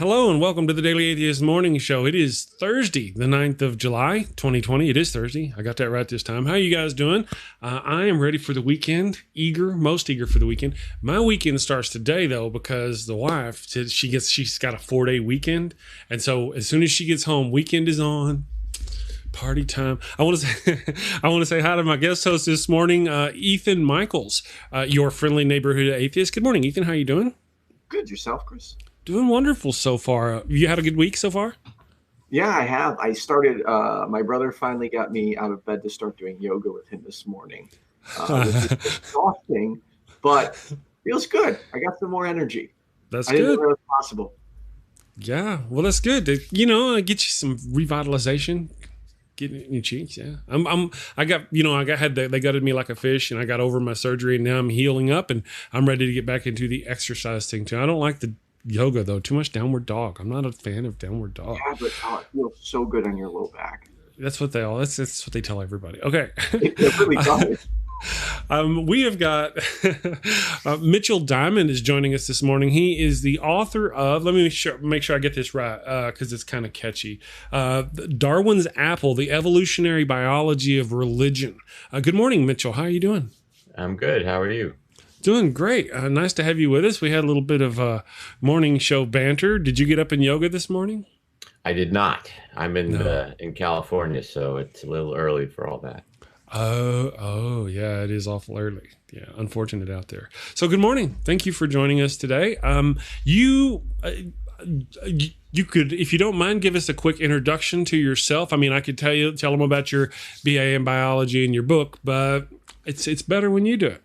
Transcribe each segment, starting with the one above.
Hello and welcome to the Daily Atheist Morning Show. It is Thursday, the 9th of July, 2020. It is Thursday. I got that right this time. How are you guys doing? I am ready for the weekend. Most eager for the weekend. My weekend starts today, though, because the wife said she's got a 4-day weekend. And so as soon as she gets home, weekend is on. Party time. I want to say hi to my guest host this morning, Ethan Micheal, your friendly neighborhood atheist. Good morning, Ethan. How you doing? Good. Yourself, Chris? Doing wonderful so far. You had a good week so far? Yeah, I have. I started, my brother finally got me out of bed to start doing yoga with him this morning. Which is exhausting, but feels good. I got some more energy. That's I didn't good. know that was possible. Yeah, well, that's good. Get you some revitalization. Get it in your cheeks. Yeah, they gutted me like a fish, and I got over my surgery, and now I'm healing up, and I'm ready to get back into the exercise thing too. I don't like the yoga though. Too much downward dog. I'm not a fan of downward dog. Yeah, but it feels so good on your low back. That's what that's what they tell everybody. Okay. It really does. We have got Mitchell Diamond is joining us this morning. He is the author of, let me make sure I get this right because it's kind of catchy, Darwin's Apple, the Evolutionary Biology of Religion. Good morning, Mitchell. How are you doing? I'm good. How are you? Doing great. Nice to have you with us. We had a little bit of morning show banter. Did you get up in yoga this morning? I did not. I'm in California, so it's a little early for all that. Oh, yeah, it is awful early. Yeah, unfortunate out there. So good morning. Thank you for joining us today. You could, if you don't mind, give us a quick introduction to yourself. I mean, I could tell them about your BA in biology and your book, but it's better when you do it.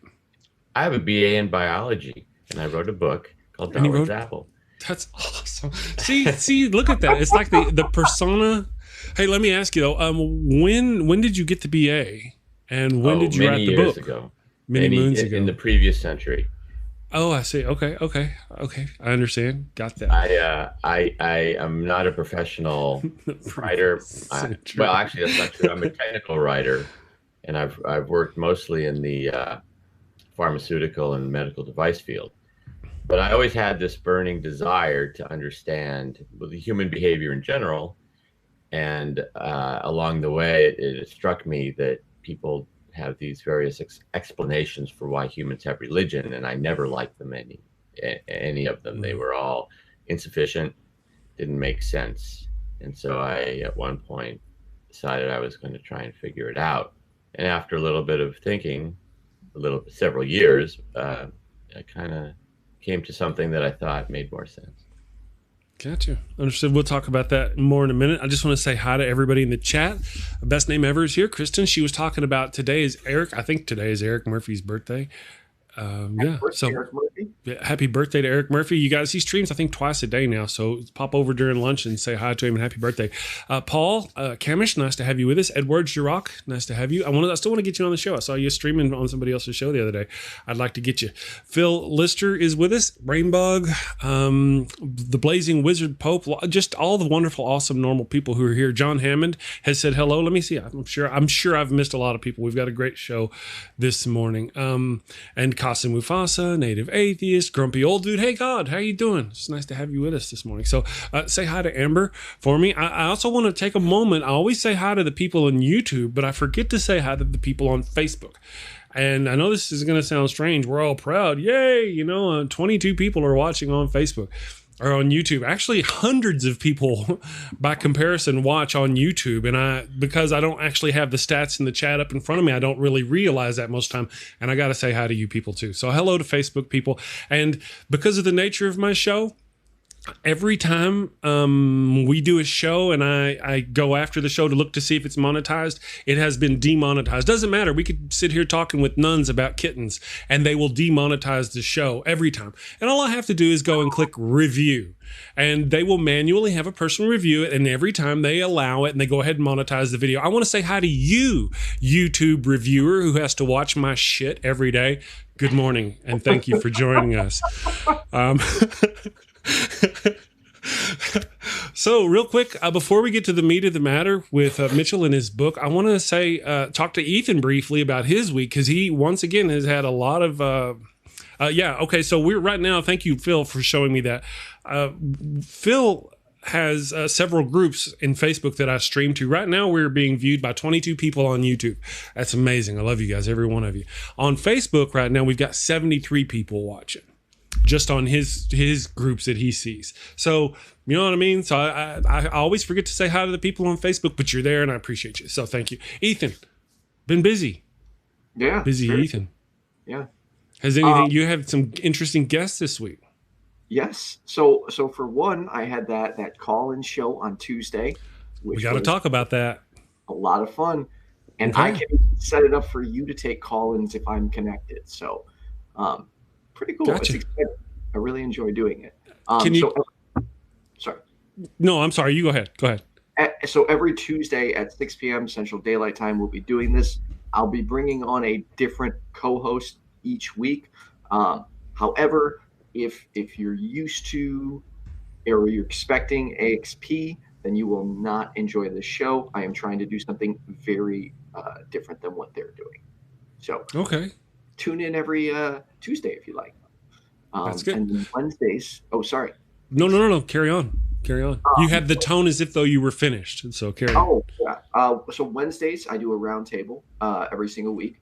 I have a BA in biology, and I wrote a book called Darwin's Apple. That's awesome. See, look at that. It's like the persona. Hey, let me ask you though. When did you get the BA, and when did you write the book? Many moons ago. In the previous century. Oh, I see. Okay. I understand. Got that. I am not a professional writer. Well, actually, that's not true. I'm a technical writer, and I've worked mostly in the pharmaceutical and medical device field. But I always had this burning desire to understand the human behavior in general. And along the way, it struck me that people have these various explanations for why humans have religion, and I never liked them, any of them. They were all insufficient, didn't make sense. And so I, at one point, decided I was going to try and figure it out. And after a little bit of thinking, several years, I kind of came to something that I thought made more sense. Gotcha. Understood. We'll talk about that more in a minute. I just want to say hi to everybody in the chat. Best name ever is here. Kristen, she was talking about today is Eric. I think today is Eric Murphy's birthday. Happy birthday to Eric Murphy. You guys, he streams I think twice a day now, so pop over during lunch and say hi to him and happy birthday. Paul Kamish, nice to have you with us. Edward Giroc, nice to have you. I still want to get you on the show. I saw you streaming on somebody else's show the other day. I'd like to get you. Phil Lister is with us. Brainbug, the Blazing Wizard Pope, just all the wonderful, awesome, normal people who are here. John Hammond has said hello. Let me see. I'm sure I've missed a lot of people. We've got a great show this morning. And Casa Mufasa, Native Atheist, Grumpy Old Dude. Hey, God, how you doing? It's nice to have you with us this morning. So say hi to Amber for me. I also want to take a moment. I always say hi to the people on YouTube, but I forget to say hi to the people on Facebook. And I know this is going to sound strange. We're all proud. Yay! 22 people are watching on Facebook. Or on YouTube. Actually, hundreds of people by comparison watch on YouTube. And because I don't actually have the stats in the chat up in front of me, I don't really realize that most time. And I got to say hi to you people too. So hello to Facebook people. And because of the nature of my show, every time we do a show and I go after the show to look to see if it's monetized, it has been demonetized. Doesn't matter. We could sit here talking with nuns about kittens and they will demonetize the show every time. And all I have to do is go and click review. And they will manually have a person review it. And every time they allow it and they go ahead and monetize the video. I want to say hi to you, YouTube reviewer who has to watch my shit every day. Good morning. And thank you for joining us. So real quick, before we get to the meat of the matter with Mitchell and his book, I want to say, talk to Ethan briefly about his week, because he once again has had a lot of, okay. So we're right now. Thank you, Phil, for showing me that. Phil has several groups in Facebook that I stream to. Right now, we're being viewed by 22 people on YouTube. That's amazing. I love you guys, every one of you. On Facebook right now, we've got 73 people watching, just on his groups that he sees. So, you know what I mean? So I always forget to say hi to the people on Facebook, but you're there and I appreciate you. So thank you. Ethan, been busy. Yeah. Busy sure. Ethan. Yeah. Has anything, you had some interesting guests this week? Yes. So for one, I had that call-in show on Tuesday. We got to talk about that. A lot of fun. And Okay. I can set it up for you to take call-ins if I'm connected. So pretty cool. Gotcha. It's exciting. I really enjoy doing it. Can you... Sorry. No, I'm sorry. You go ahead. Go ahead. So every Tuesday at 6 p.m. Central Daylight Time, we'll be doing this. I'll be bringing on a different co-host each week. However, if you're used to or you're expecting AXP, then you will not enjoy the show. I am trying to do something very different than what they're doing. So okay, tune in every Tuesday if you like. That's good. And then Wednesdays. Oh, sorry. No. Carry on. You had the tone as if though you were finished. So carry on. Oh, yeah. So Wednesdays, I do a roundtable every single week.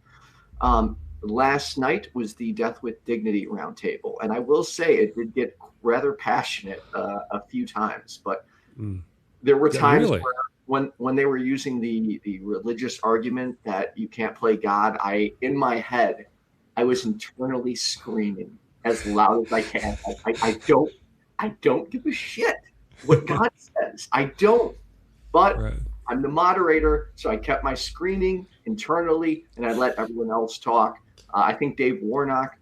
Last night was the Death with Dignity roundtable. And I will say it did get rather passionate a few times. But there were times where when they were using the religious argument that you can't play God, in my head, I was internally screaming as loud as I can. I don't give a shit what God says. I don't. But I'm the moderator, so I kept my screaming internally, and I let everyone else talk. I think Dave Warnock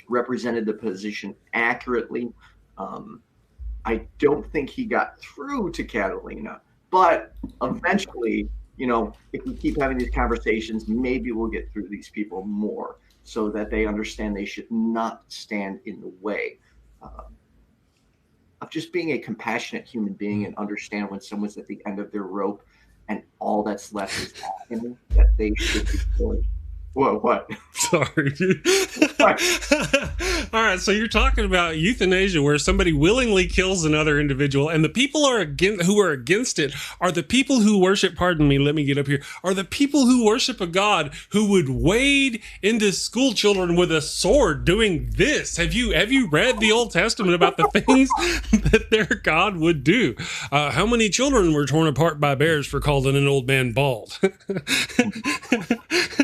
represented the position accurately. I don't think he got through to Catalina, but eventually, if we keep having these conversations, maybe we'll get through these people more so that they understand they should not stand in the way of just being a compassionate human being and understand when someone's at the end of their rope and all that's left is agony, that they should be doing. Whoa, what? Sorry, dude. All right, so you're talking about euthanasia where somebody willingly kills another individual, and the people who are against it are the people who worship, pardon me, let me get up here, are the people who worship a God who would wade into school children with a sword doing this. Have you read the Old Testament about the things that their God would do? How many children were torn apart by bears for calling an old man bald?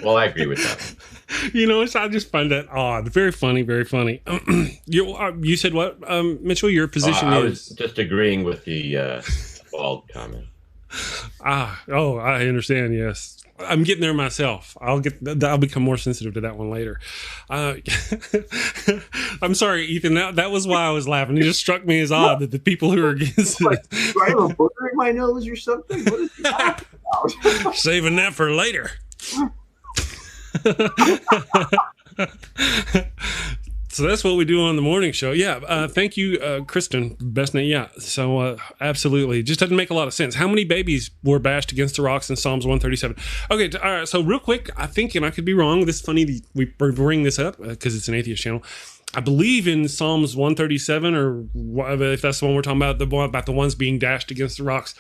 Well, I agree with that. I just find that odd. Very funny, very funny. You said what, Mitchell? Your position I is? was just agreeing with the bald comment. I understand. Yes, I'm getting there myself. I'll become more sensitive to that one later. I'm sorry, Ethan. That was why I was laughing. It just struck me as odd that the people who are against it. Do I have a booger in my nose or something? What is that about? Saving that for later. So that's what we do on the morning show. Yeah. Thank you, Kristen. Best name. Yeah. So absolutely. Just doesn't make a lot of sense. How many babies were bashed against the rocks in Psalms 137? Okay. All right. So real quick, I think, and I could be wrong. This is funny. We bring this up because it's an atheist channel. I believe in Psalms 137, or if that's the one we're talking about, about the ones being dashed against the rocks.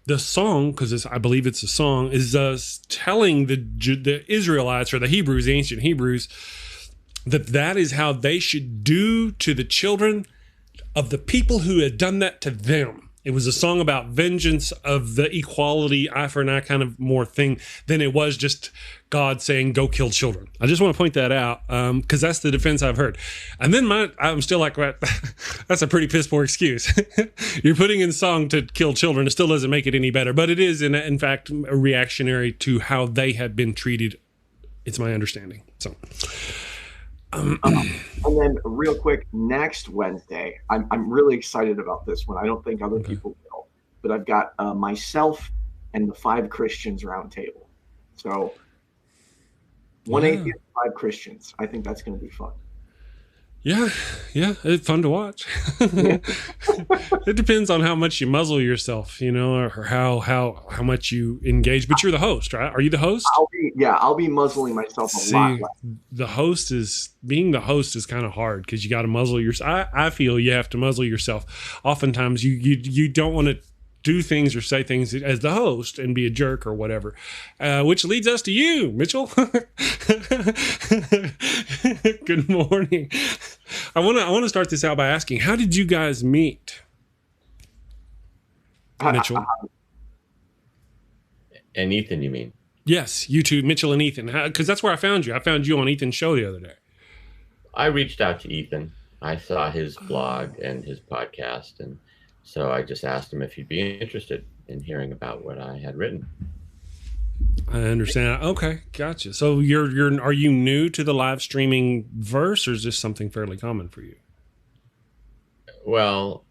The song, because I believe it's a song, is telling the Israelites, or the Hebrews, the ancient Hebrews, that is how they should do to the children of the people who had done that to them. It was a song about vengeance, of the equality, eye for an eye kind of more thing than it was just God saying, go kill children. I just want to point that out because that's the defense I've heard. And then I'm still like, that's a pretty piss poor excuse. You're putting in song to kill children. It still doesn't make it any better, but it is in fact reactionary to how they have been treated. It's my understanding. So. And then real quick, next Wednesday, I'm really excited about this one. I don't think other people will, but I've got myself and the 5 Christians roundtable. So one atheist, 5 Christians. I think that's going to be fun. Yeah, yeah, it's fun to watch. Yeah. It depends on how much you muzzle yourself, or how much you engage. But you're the host, right? Are you the host? I'll be muzzling myself a lot See, less. being the host is kind of hard because you got to muzzle yourself. I feel you have to muzzle yourself. Oftentimes, you don't want to do things or say things as the host and be a jerk or whatever, which leads us to you, Mitchell. Good morning. I want to start this out by asking, how did you guys meet, Mitchell? And Ethan, you mean? Yes, you two, Mitchell and Ethan, because that's where I found you. I found you on Ethan's show the other day. I reached out to Ethan. I saw his blog and his podcast, and so I just asked him if he'd be interested in hearing about what I had written. I understand. Okay, gotcha. So are you new to the live streaming verse, or is this something fairly common for you? Well,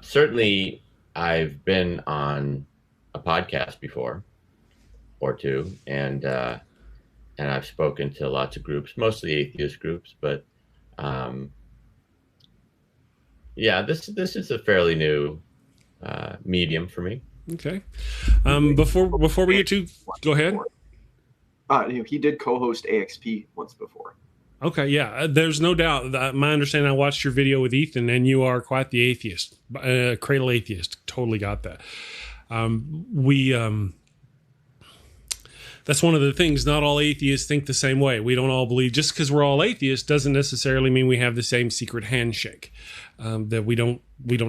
certainly I've been on a podcast before or two, and I've spoken to lots of groups, mostly atheist groups, but yeah, this is a fairly new medium for me. Okay. Before we get to, go ahead. He did co-host AXP once before. Okay, yeah. There's no doubt. My understanding, I watched your video with Ethan, and you are quite the atheist, cradle atheist. Totally got that. That's one of the things. Not all atheists think the same way. We don't all believe. Just because we're all atheists doesn't necessarily mean we have the same secret handshake. That we don't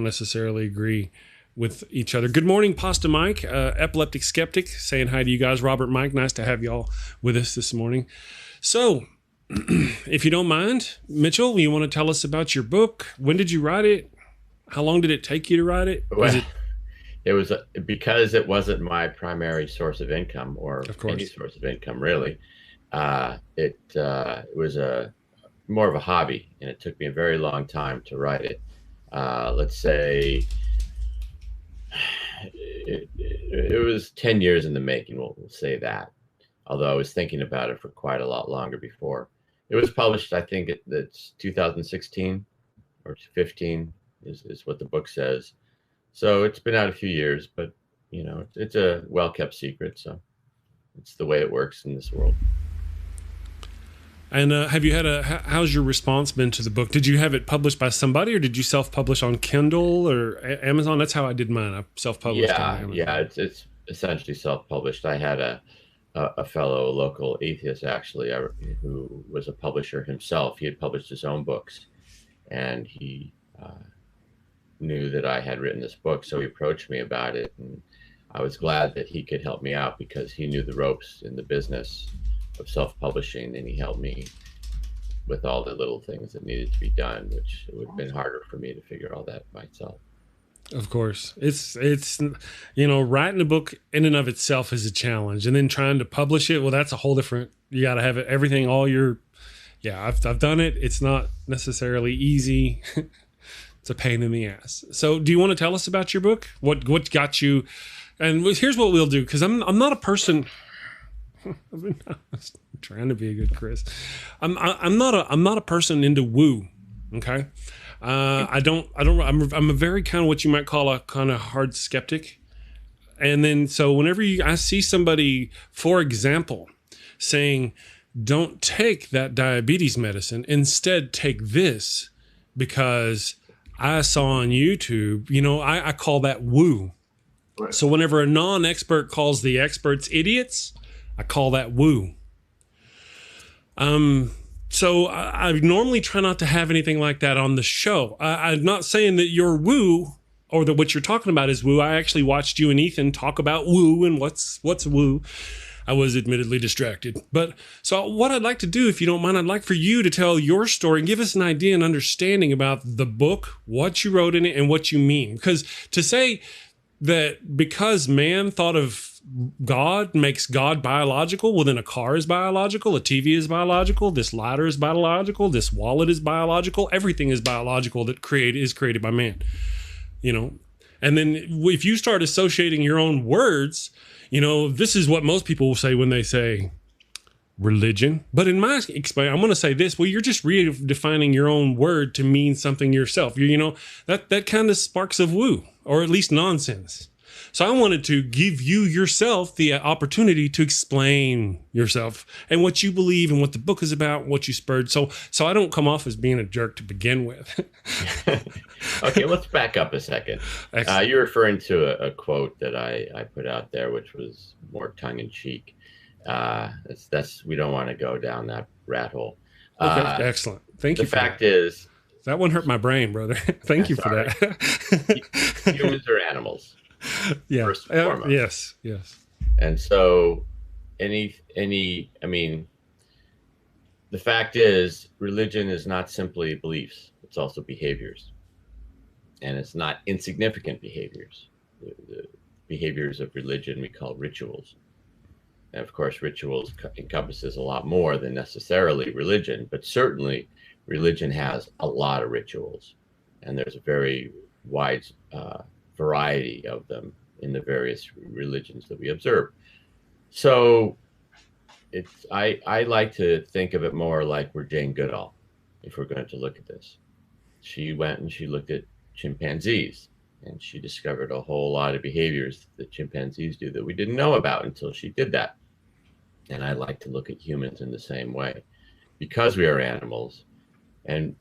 necessarily agree with each other. Good morning, Pasta Mike, epileptic skeptic, saying hi to you guys. Robert, Mike, nice to have y'all with us this morning. So, if you don't mind, Mitchell, you want to tell us about your book? When did you write it? How long did it take you to write it? Well, it was because it wasn't my primary source of income, or any source of income, really. It was more of a hobby, and it took me a very long time to write it. Let's say it was 10 years in the making. We'll say that. Although I was thinking about it for quite a lot longer before. It was published, I think it's 2016 or 15 is what the book says. So it's been out a few years, but it's a well-kept secret. So it's the way it works in this world. And have you had how's your response been to the book? Did you have it published by somebody, or did you self-publish on Kindle or Amazon? That's how I did mine. I self-published. Yeah, it's essentially self-published. I had a fellow local atheist, actually, who was a publisher himself. He had published his own books, and he knew that I had written this book, so he approached me about it, and I was glad that he could help me out because he knew the ropes in the business of self-publishing, and he helped me with all the little things that needed to be done, which it would have been harder for me to figure all that myself. Of course, it's writing a book in and of itself is a challenge, and then trying to publish it, well, that's a whole different. You got to have everything, all your. Yeah, I've done it. It's not necessarily easy. It's a pain in the ass. So, do you want to tell us about your book? What got you? And here's what we'll do, because I'm not a person. I'm trying to be a good Chris. I'm not a person into woo. Okay. I'm a very kind of what you might call a kind of hard skeptic. And then, so whenever I see somebody, for example, saying, don't take that diabetes medicine, instead take this because I saw on YouTube, I call that woo. Right. So whenever a non-expert calls the experts idiots, I call that woo. So I normally try not to have anything like that on the show. I'm not saying that you're woo or that what you're talking about is woo. I actually watched you and Ethan talk about woo and what's woo. I was admittedly distracted. But so what I'd like to do, if you don't mind, I'd like for you to tell your story and give us an idea and understanding about the book, what you wrote in it, and what you mean. Because to say that because man thought of God makes God biological, well, then a car is biological, a TV is biological, this lighter is biological, this wallet is biological, everything is biological that is created by man, And then if you start associating your own words, this is what most people will say when they say, religion. But in my experience, I'm going to say this. Well, you're just redefining your own word to mean something yourself. You know, that kind of sparks of woo, or at least nonsense. So I wanted to give you yourself the opportunity to explain yourself and what you believe and what the book is about, what you spurred. So I don't come off as being a jerk to begin with. Okay, let's back up a second. You're referring to a quote that I put out there, which was more tongue in cheek. That's we don't want to go down that rat hole. Okay, excellent. Thank you. The fact is, that one hurt my brain, brother. Thank you for that. Humans are animals. Yeah. First and foremost. Yes. And so the fact is, religion is not simply beliefs, it's also behaviors. And it's not insignificant behaviors. The behaviors of religion we call rituals. And of course, rituals encompasses a lot more than necessarily religion, but certainly religion has a lot of rituals. And there's a very wide variety of them in the various religions that we observe. So I like to think of it more like we're Jane Goodall, if we're going to look at this. She went and she looked at chimpanzees, and she discovered a whole lot of behaviors that chimpanzees do that we didn't know about until she did that. And I like to look at humans in the same way, because we are animals. And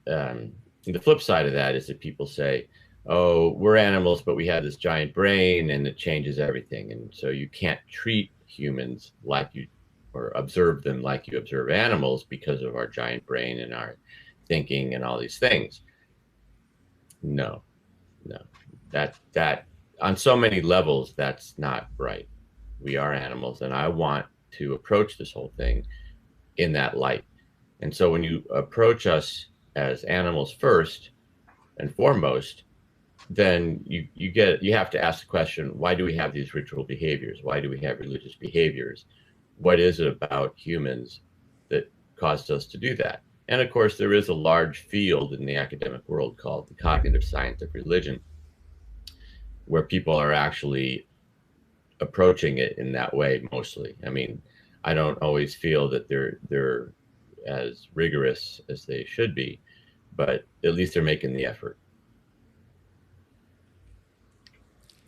the flip side of that is that people say, oh, we're animals, but we have this giant brain and it changes everything. And so you can't treat humans like you, or observe them like you observe animals, because of our giant brain and our thinking and all these things. No, that on so many levels, that's not right. We are animals, and I want to approach this whole thing in that light. And so when you approach us as animals first and foremost, then you have to ask the question, why do we have these ritual behaviors? Why do we have religious behaviors? What is it about humans that caused us to do that? And of course, there is a large field in the academic world called the cognitive science of religion, where people are actually approaching it in that way mostly. I mean, I don't always feel that they're as rigorous as they should be, but at least they're making the effort.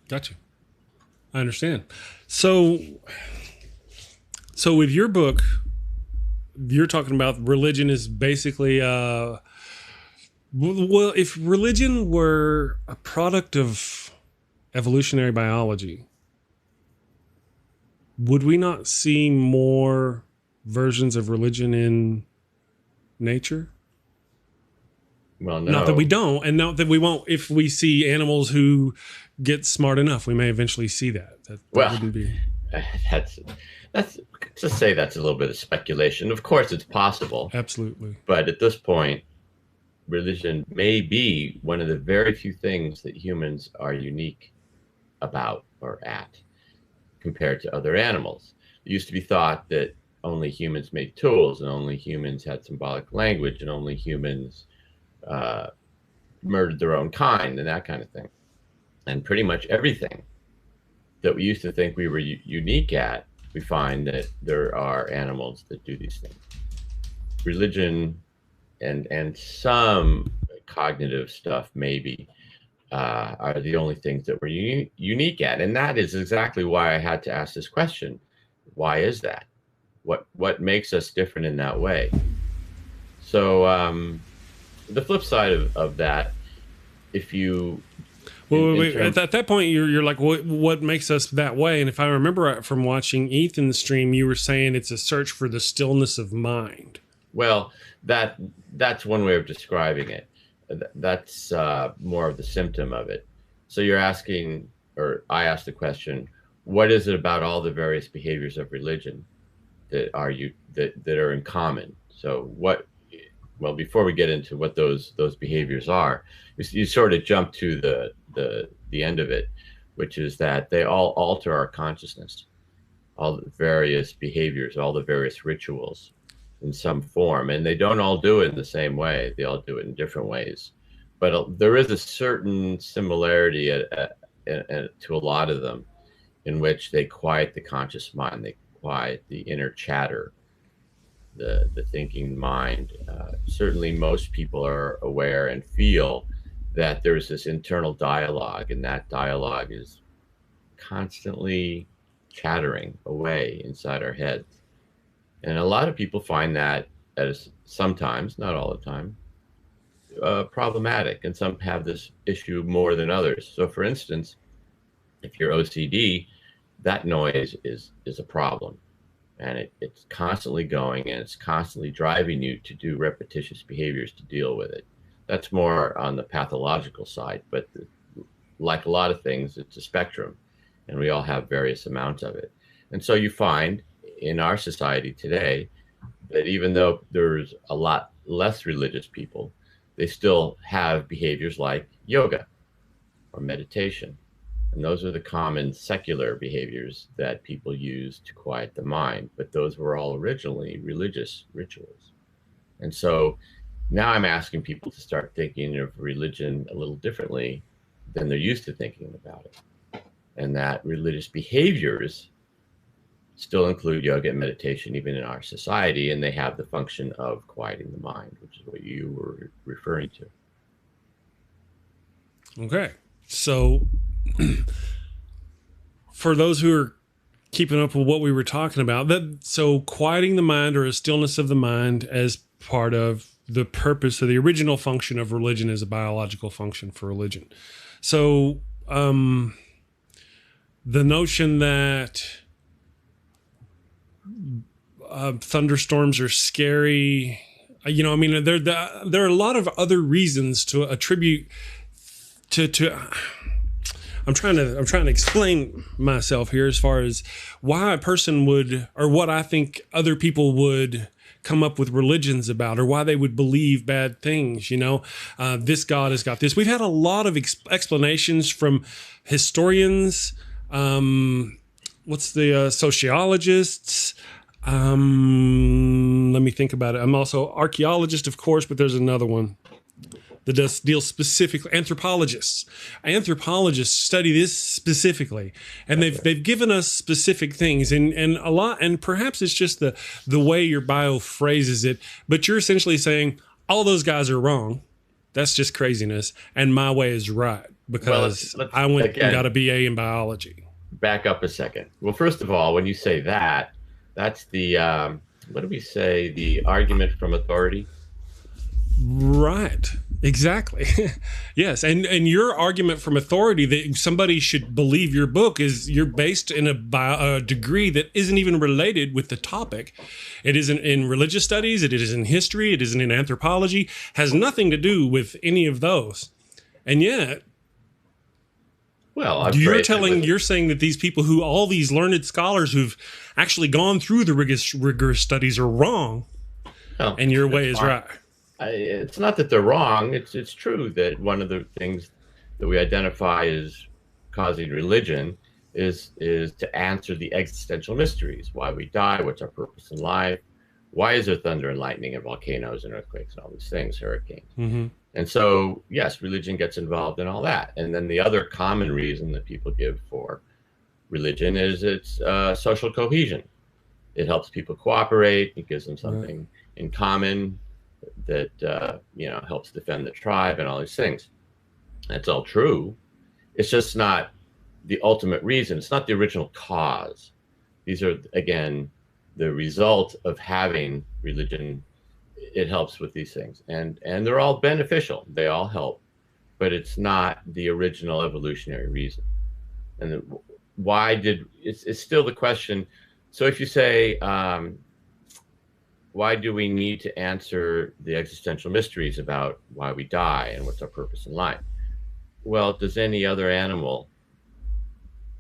Gotcha. I understand. So with your book, you're talking about religion is basically, well, if religion were a product of evolutionary biology, would we not see more versions of religion in nature? Well, no. Not that we don't, and not that we won't. If we see animals who get smart enough, we may eventually see that. That wouldn't be. That's to say that's a little bit of speculation. Of course, it's possible. Absolutely. But at this point, religion may be one of the very few things that humans are unique about or at, compared to other animals. It used to be thought that only humans made tools, and only humans had symbolic language, and only humans murdered their own kind, and that kind of thing. And pretty much everything that we used to think we were unique at, we find that there are animals that do these things. Religion and some cognitive stuff maybe are the only things that we're unique at. And that is exactly why I had to ask this question. Why is that? What makes us different in that way? So the flip side of that, if you... Well, at that point, you're like, what makes us that way? And if I remember from watching Ethan's stream, you were saying it's a search for the stillness of mind. Well, that's one way of describing it. That's more of the symptom of it. So you're asking, or I asked the question, what is it about all the various behaviors of religion that are in common? So well, before we get into what those behaviors are, you sort of jump to the end of it, which is that they all alter our consciousness, all the various behaviors, all the various rituals in some form. And they don't all do it in the same way. They all do it in different ways. But there is a certain similarity to a lot of them, in which they quiet the conscious mind. They quiet the inner chatter, the thinking mind. Certainly most people are aware and feel that there's this internal dialogue, and that dialogue is constantly chattering away inside our heads. And a lot of people find that as sometimes, not all the time, problematic, and some have this issue more than others. So for instance, if you're OCD, that noise is a problem, and it's constantly going, and it's constantly driving you to do repetitious behaviors to deal with it. That's more on the pathological side, but like a lot of things, it's a spectrum, and we all have various amounts of it. And so you find in our society today that even though there's a lot less religious people, they still have behaviors like yoga or meditation. And those are the common secular behaviors that people use to quiet the mind. But those were all originally religious rituals. And so now I'm asking people to start thinking of religion a little differently than they're used to thinking about it. And that religious behaviors still include yoga and meditation, even in our society, and they have the function of quieting the mind, which is what you were referring to. Okay. So for those who are keeping up with what we were talking about, so quieting the mind, or a stillness of the mind, as part of the purpose of the original function of religion, is a biological function for religion. So the notion that thunderstorms are scary, I mean, there are a lot of other reasons to attribute to I'm trying to explain myself here as far as why a person would, or what I think other people would come up with religions about, or why they would believe bad things. This God has got this. We've had a lot of explanations from historians. What's the sociologists? Let me think about it. I'm also archaeologist, of course, but there's another one that deals specifically. Anthropologists study this specifically, and they've given us specific things, and a lot, and perhaps it's just the way your bio phrases it, but you're essentially saying all those guys are wrong. That's just craziness, and my way is right, because I went and got a BA in biology. Back up a second. Well, first of all, when you say that, that's the what do we say? The argument from authority. Right. Exactly. Yes. And your argument from authority that somebody should believe your book is you're based in a degree that isn't even related with the topic. It isn't in religious studies. It isn't in history. It isn't in anthropology. Has nothing to do with any of those. And yet, well, you're saying that these people all these learned scholars who've actually gone through the rigorous studies are wrong, and your way is right. It's not that they're wrong. It's true that one of the things that we identify as causing religion is to answer the existential mysteries: why we die, what's our purpose in life, why is there thunder and lightning and volcanoes and earthquakes and all these things, hurricanes. Mm-hmm. And so, yes, religion gets involved in all that. And then the other common reason that people give for religion is it's social cohesion. It helps people cooperate. It gives them something in common that helps defend the tribe and all these things. That's all true. It's just not the ultimate reason. It's not the original cause. These are, again, the result of having religion. It helps with these things, and they're all beneficial. They all help, but it's not the original evolutionary reason. And it's still the question. So if you say, why do we need to answer the existential mysteries about why we die and what's our purpose in life? Well, does any other animal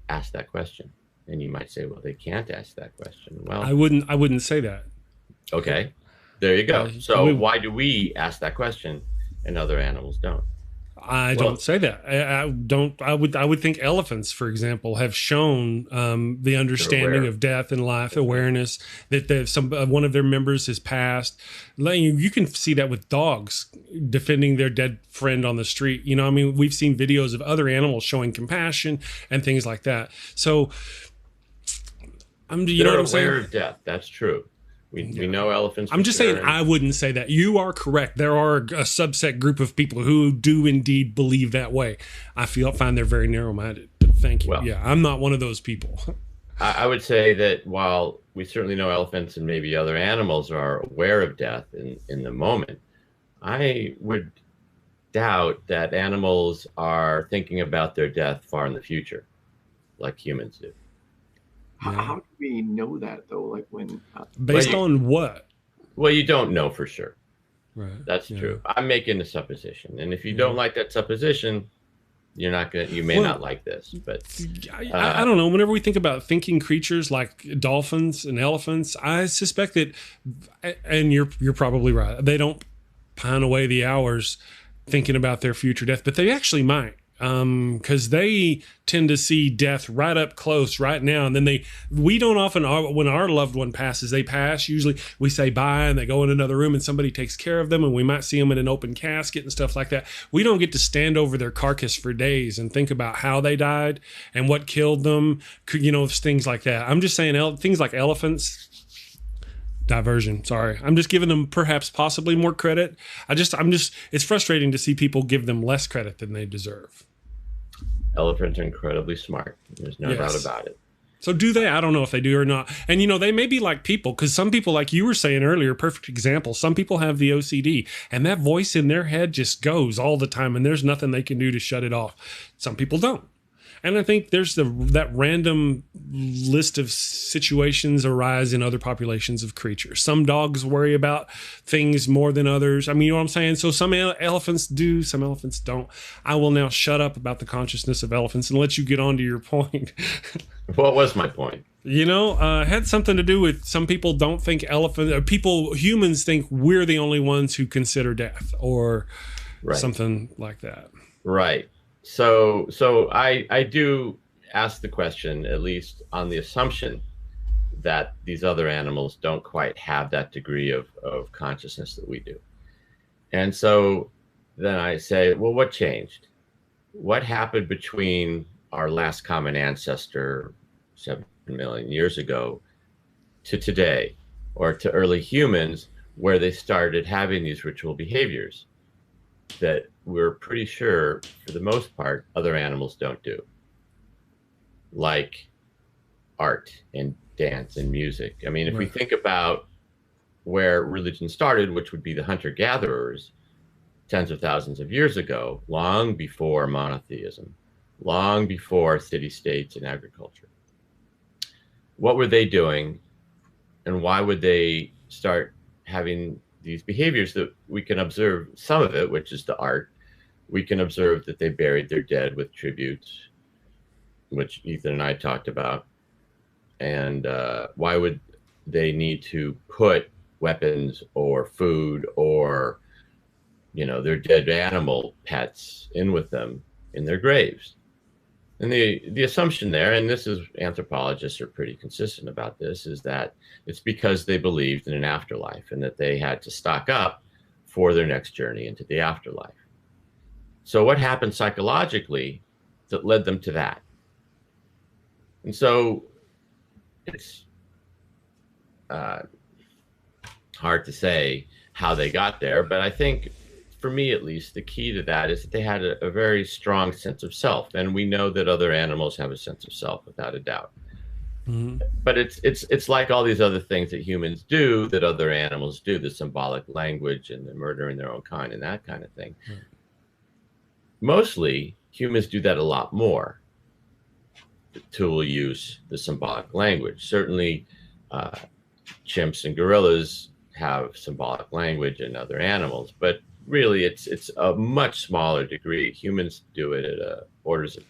ask that question? And you might say, well, they can't ask that question. Well, I wouldn't say that. Okay, there you go. So why do we ask that question and other animals don't? I don't say that. I would think elephants, for example, have shown the understanding of death and life, awareness that one of their members has passed. You can see that with dogs defending their dead friend on the street. We've seen videos of other animals showing compassion and things like that. So You know what I'm saying? They're aware of death. That's true. We know elephants. I'm just saying, I wouldn't say that. You are correct. There are a subset group of people who do indeed believe that way. I find they're very narrow-minded. Thank you. Well, yeah, I'm not one of those people. I would say that while we certainly know elephants and maybe other animals are aware of death in the moment, I would doubt that animals are thinking about their death far in the future, like humans do. How do we know that though? Like when based on what? Well, you don't know for sure. Right. That's true. I'm making a supposition, and if you don't like that supposition, you're not gonna. You may not like this, but I don't know. Whenever we think about thinking creatures like dolphins and elephants, I suspect that, and you're probably right. They don't pine away the hours thinking about their future death, but they actually might. Because they tend to see death right up close right now. And then we don't often, when our loved one passes, they pass. Usually we say bye and they go in another room and somebody takes care of them. And we might see them in an open casket and stuff like that. We don't get to stand over their carcass for days and think about how they died and what killed them, things like that. I'm just saying things like elephants. Diversion. Sorry. I'm just giving them perhaps possibly more credit. It's frustrating to see people give them less credit than they deserve. Elephants are incredibly smart. There's no doubt about it. So do they? I don't know if they do or not. And, they may be like people, because some people, like you were saying earlier, perfect example, some people have the OCD, and that voice in their head just goes all the time, and there's nothing they can do to shut it off. Some people don't. And I think there's that random list of situations arise in other populations of creatures. Some dogs worry about things more than others. I mean, you know what I'm saying? So some elephants do, some elephants don't. I will now shut up about the consciousness of elephants and let you get on to your point. What was my point? Had something to do with some people don't think humans think we're the only ones who consider death or something like that. Right. So I do ask the question, at least on the assumption that these other animals don't quite have that degree of consciousness that we do. And so then I say, well, what changed? What happened between our last common ancestor 7 million years ago to today, or to early humans, where they started having these ritual behaviors that we're pretty sure, for the most part, other animals don't do, like art and dance and music. I mean, if we think about where religion started, which would be the hunter-gatherers tens of thousands of years ago, long before monotheism, long before city-states and agriculture, what were they doing, and why would they start having these behaviors that we can observe? Some of it, which is the art, we can observe that they buried their dead with tributes, which Ethan and I talked about. And why would they need to put weapons or food or, their dead animal pets in with them in their graves? And the assumption there, and this is, anthropologists are pretty consistent about this, is that it's because they believed in an afterlife and that they had to stock up for their next journey into the afterlife. So what happened psychologically that led them to that? And so it's hard to say how they got there, but I think, for me at least, the key to that is that they had a very strong sense of self. And we know that other animals have a sense of self, without a doubt. Mm-hmm. But it's like all these other things that humans do that other animals do, the symbolic language and the murdering their own kind and that kind of thing. Mm-hmm. Mostly, humans do that a lot more. The tool use, the symbolic language. Certainly, chimps and gorillas have symbolic language and other animals, but really it's a much smaller degree. Humans do it at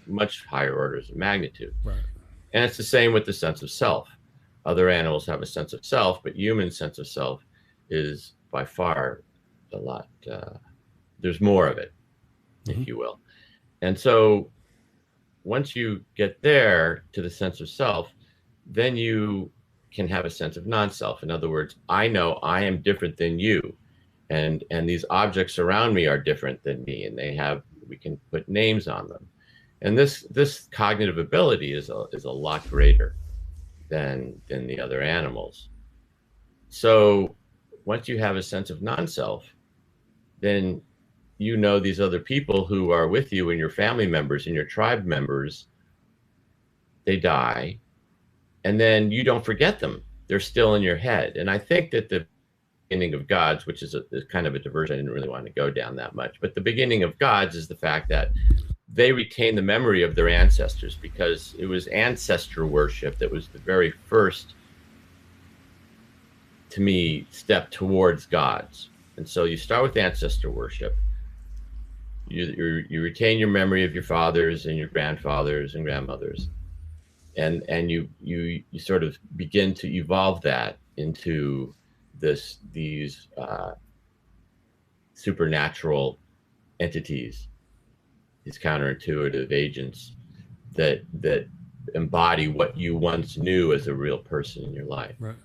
much higher orders of magnitude. Right. And it's the same with the sense of self. Other animals have a sense of self, but human sense of self is by far a lot, there's more of it, if you will. And so once you get there to the sense of self, then you can have a sense of non-self. In other words, I know I am different than you, and these objects around me are different than me, and we can put names on them. And this cognitive ability is a lot greater than the other animals. So once you have a sense of non-self, then you know these other people who are with you and your family members and your tribe members, they die, and then you don't forget them. They're still in your head. And I think that the beginning of gods, which is kind of a diversion, I didn't really want to go down that much, but the beginning of gods is the fact that they retain the memory of their ancestors, because it was ancestor worship that was the very first, to me, step towards gods. And so you start with ancestor worship. You retain your memory of your fathers and your grandfathers and grandmothers, and you sort of begin to evolve that into these supernatural entities, these counterintuitive agents that embody what you once knew as a real person in your life. Right.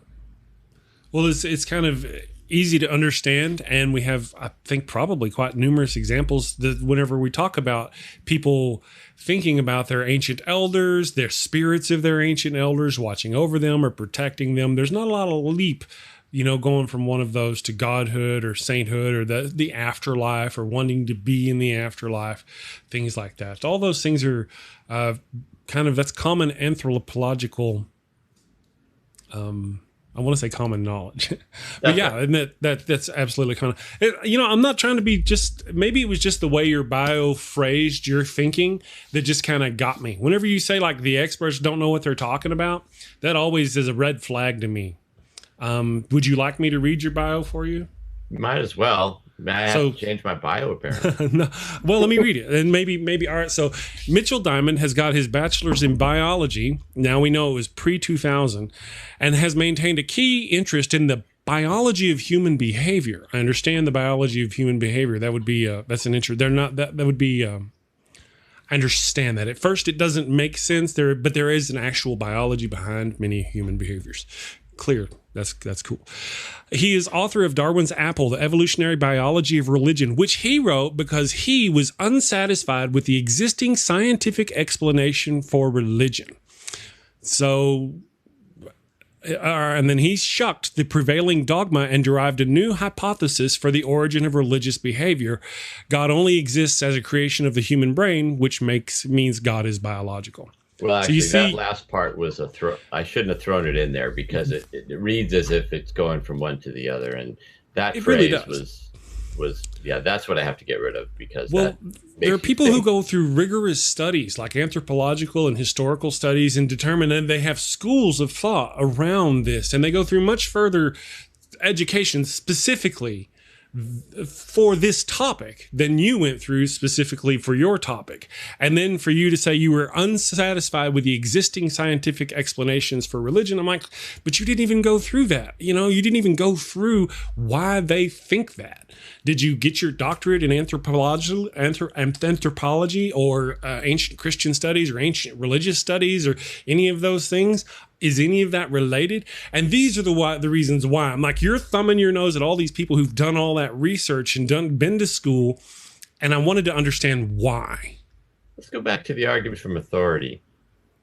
Well, it's kind of easy to understand, and we have, I think, probably quite numerous examples that whenever we talk about people thinking about their ancient elders, their spirits of their ancient elders watching over them or protecting them, there's not a lot of leap, going from one of those to godhood or sainthood or the afterlife or wanting to be in the afterlife, things like that. All those things are that's common anthropological I want to say common knowledge, but yeah, and that's absolutely common. I'm not trying to be maybe it was just the way your bio phrased your thinking that just kind of got me. Whenever you say like the experts don't know what they're talking about, that always is a red flag to me. Would you like me to read your bio for you? Might as well. I have to change my bio, apparently. No. Well, let me read it. And maybe, all right. So Micheal Diamond has got his bachelor's in biology. Now we know it was pre-2000, and has maintained a key interest in the biology of human behavior. I understand the biology of human behavior. That would be, that's an interest. They're not, that would be, I understand that. At first, it doesn't make sense there, but there is an actual biology behind many human behaviors. Clear. That's cool. He is author of Darwin's Apple, The Evolutionary Biology of Religion, which he wrote because he was unsatisfied with the existing scientific explanation for religion. So, and then he shucked the prevailing dogma and derived a new hypothesis for the origin of religious behavior. God only exists as a creation of the human brain, which means God is biological. Well, actually, that last part was I shouldn't have thrown it in there because it reads as if it's going from one to the other, and that phrase really was that's what I have to get rid of, because there are people who go through rigorous studies like anthropological and historical studies and determine that they have schools of thought around this, and they go through much further education specifically for this topic than you went through specifically for your topic. And then for you to say you were unsatisfied with the existing scientific explanations for religion, I'm like, but you didn't even go through that. You didn't even go through why they think that. Did you get your doctorate in anthropology or ancient Christian studies or ancient religious studies or any of those things? Is any of that related? And these are the reasons why. I'm like, you're thumbing your nose at all these people who've done all that research and been to school, and I wanted to understand why. Let's go back to the argument from authority.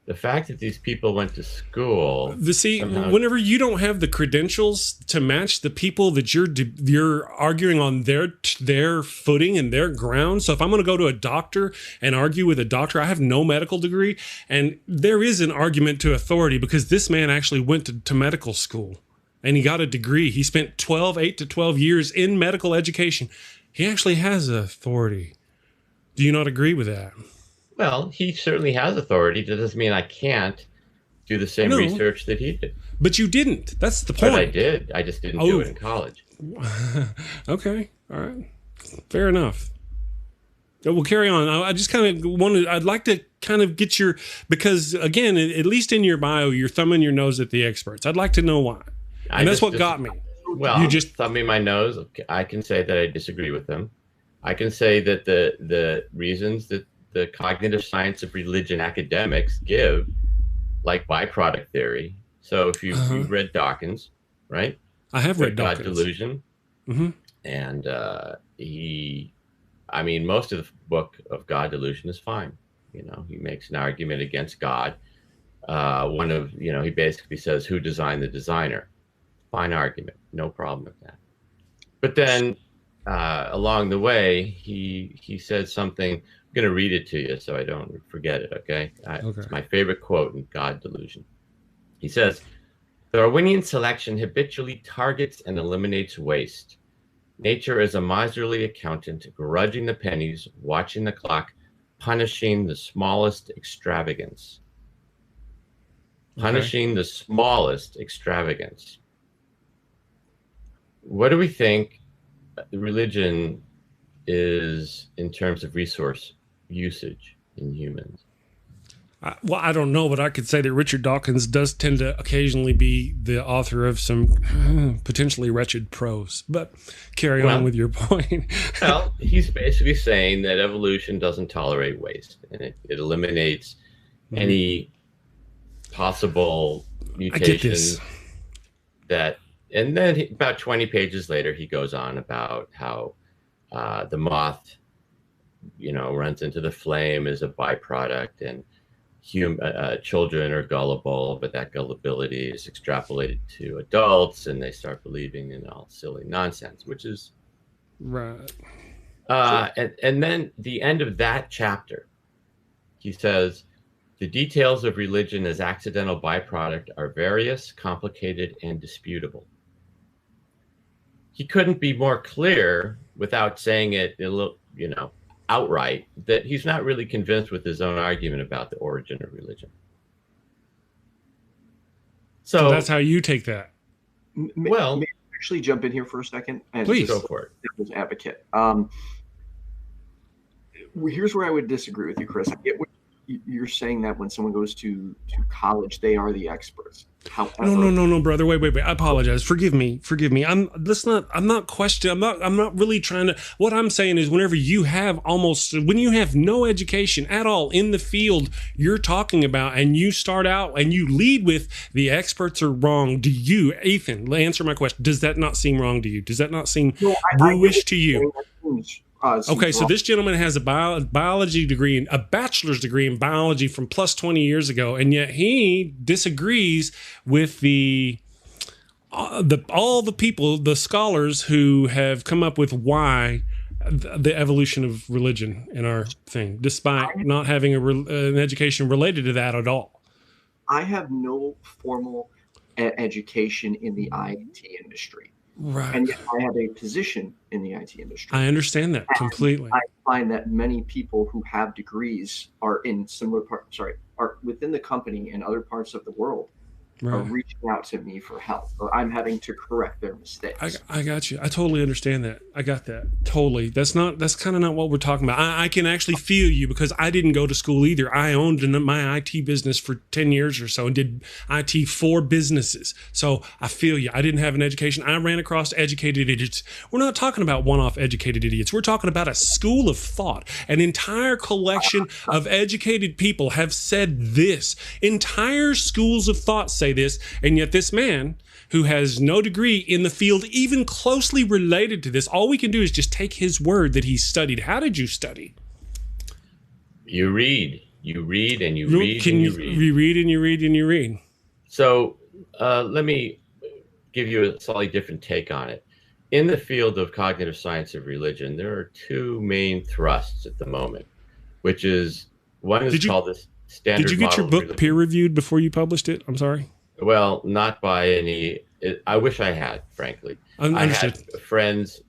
The fact that these people went to school. Whenever you don't have the credentials to match the people that you're arguing on their footing and their ground. So if I'm going to go to a doctor and argue with a doctor, I have no medical degree, and there is an argument to authority because this man actually went to medical school and he got a degree. He spent 8 to 12 years in medical education. He actually has authority. Do you not agree with that? Well, he certainly has authority. That doesn't mean I can't do the same research that he did. But you didn't. That's the point. But I did. I just didn't do it in college. Okay. All right. Fair enough. We'll carry on. I just kind of I'd like to kind of get because again, at least in your bio, you're thumbing your nose at the experts. I'd like to know why. And that's what got me. Well, you just thumbing my nose. I can say that I disagree with them. I can say that the reasons that the cognitive science of religion academics give, like byproduct theory. So if you've read Dawkins, right? I have read Dawkins. God Delusion. Mm-hmm. And most of the book of God Delusion is fine. He makes an argument against God one of, he basically says, who designed the designer? Fine argument, no problem with that. But then along the way, he said something. I'm going to read it to you so I don't forget it, okay? It's my favorite quote in God Delusion. He says, "The Darwinian selection habitually targets and eliminates waste. Nature is a miserly accountant, grudging the pennies, watching the clock, punishing the smallest extravagance." Punishing the smallest extravagance. What do we think religion is in terms of resource usage in humans? Well, I don't know, but I could say that Richard Dawkins does tend to occasionally be the author of some potentially wretched prose. But carry on with your point. Well, he's basically saying that evolution doesn't tolerate waste, and it eliminates any possible mutations that. And then about 20 pages later, he goes on about how the moth, runs into the flame as a byproduct, and children are gullible, but that gullibility is extrapolated to adults, and they start believing in all silly nonsense, which is right. And then the end of that chapter, he says, "The details of religion as accidental byproduct are various, complicated, and disputable." He couldn't be more clear without saying it, outright, that he's not really convinced with his own argument about the origin of religion. So that's how you take that. Well, may I actually jump in here for a second? And please go for it. Devil's advocate. Here's where I would disagree with you, Chris. I get what you're saying, that when someone goes to college, they are the experts. However, no, brother. Wait. I apologize. Forgive me. I'm not questioning. I'm not really trying to. What I'm saying is, when you have no education at all in the field you're talking about, and you start out and you lead with the experts are wrong. Do you, Ethan, answer my question? Does that not seem wrong to you? Does that not seem bluish to you? Okay, so this gentleman has a biology degree, a bachelor's degree in biology from plus 20 years ago, and yet he disagrees with all the people, the scholars who have come up with why the evolution of religion in our thing, despite not having an education related to that at all. I have no formal education in the IT industry. Right. And yet I have a position in the IT industry. I understand that completely. I find that many people who have degrees are in are within the company and other parts of the world are reaching out to me for help, or I'm having to correct their mistakes. I got you. I totally understand that. I got that. Totally. That's kind of not what we're talking about. I can actually feel you, because I didn't go to school either. I owned my IT business for 10 years or so and did IT for businesses. So I feel you. I didn't have an education. I ran across educated idiots. We're not talking about one-off educated idiots. We're talking about a school of thought. An entire collection of educated people have said this. Entire schools of thought say this, and yet this man who has no degree in the field even closely related to this, all we can do is just take his word that he studied. How did you study? You read, and you read, and you read. You read and you read and you read. So let me give you a slightly different take on it. In the field of cognitive science of religion, there are two main thrusts at the moment, which is one is called this standard. Did you get your book peer reviewed before you published it? I'm sorry. Well, not by any. I wish I had, frankly. I had friends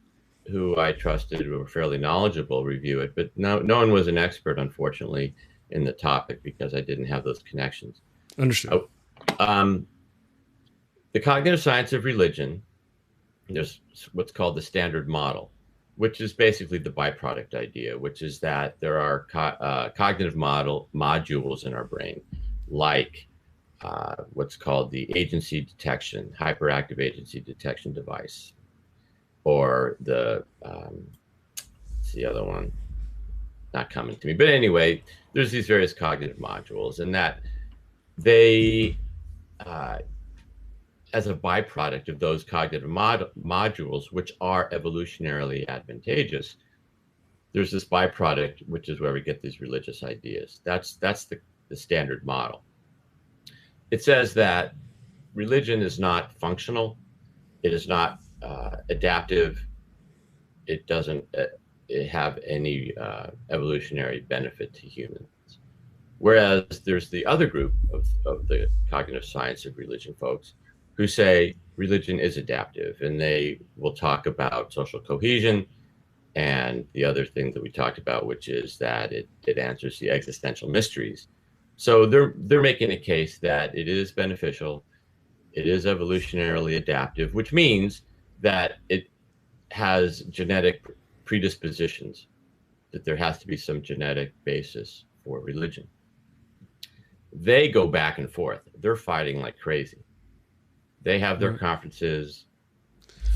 who I trusted who were fairly knowledgeable review it, but no one was an expert, unfortunately, in the topic, because I didn't have those connections. Understood. The cognitive science of religion, there's what's called the standard model, which is basically the byproduct idea, which is that there are cognitive modules in our brain, like what's called the agency detection, hyperactive agency detection device, or the other one, not coming to me. But anyway, there's these various cognitive modules, and that they, as a byproduct of those cognitive modules, which are evolutionarily advantageous, there's this byproduct, which is where we get these religious ideas. That's the standard model. it says that religion is not functional. It is not adaptive. It doesn't have any evolutionary benefit to humans. Whereas there's the other group of the cognitive science of religion folks who say religion is adaptive, and they will talk about social cohesion and the other thing that we talked about, which is that it answers the existential mysteries. So they're making a case that it is beneficial, it is evolutionarily adaptive, which means that it has genetic predispositions, that there has to be some genetic basis for religion. They go back and forth. They're fighting like crazy. They have their conferences,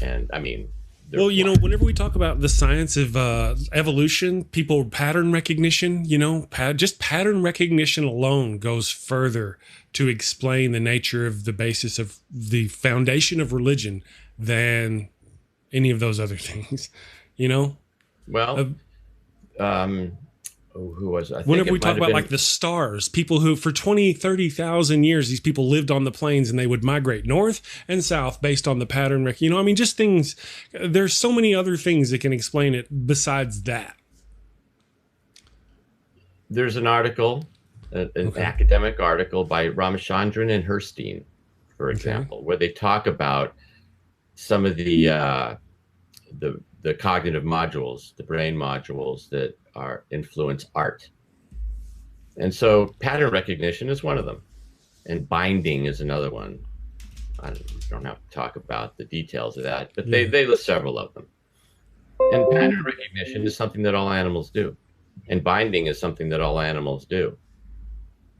and I mean, well, you know, whenever we talk about the science of evolution, people pattern recognition, you know, just pattern recognition alone goes further to explain the nature of the basis of the foundation of religion than any of those other things, you know? Well, who was it? Whenever we talk about like the stars, people who for 20, 30,000 years, these people lived on the plains and they would migrate north and south based on the pattern. You know, I mean, just things, there's so many other things that can explain it besides that. There's an article, an academic article by Ramachandran and Herstein, for example, where they talk about some of the cognitive modules, the brain modules that influence art. And so pattern recognition is one of them. And binding is another one. I don't have to talk about the details of that, but they list several of them. And pattern recognition is something that all animals do. And binding is something that all animals do.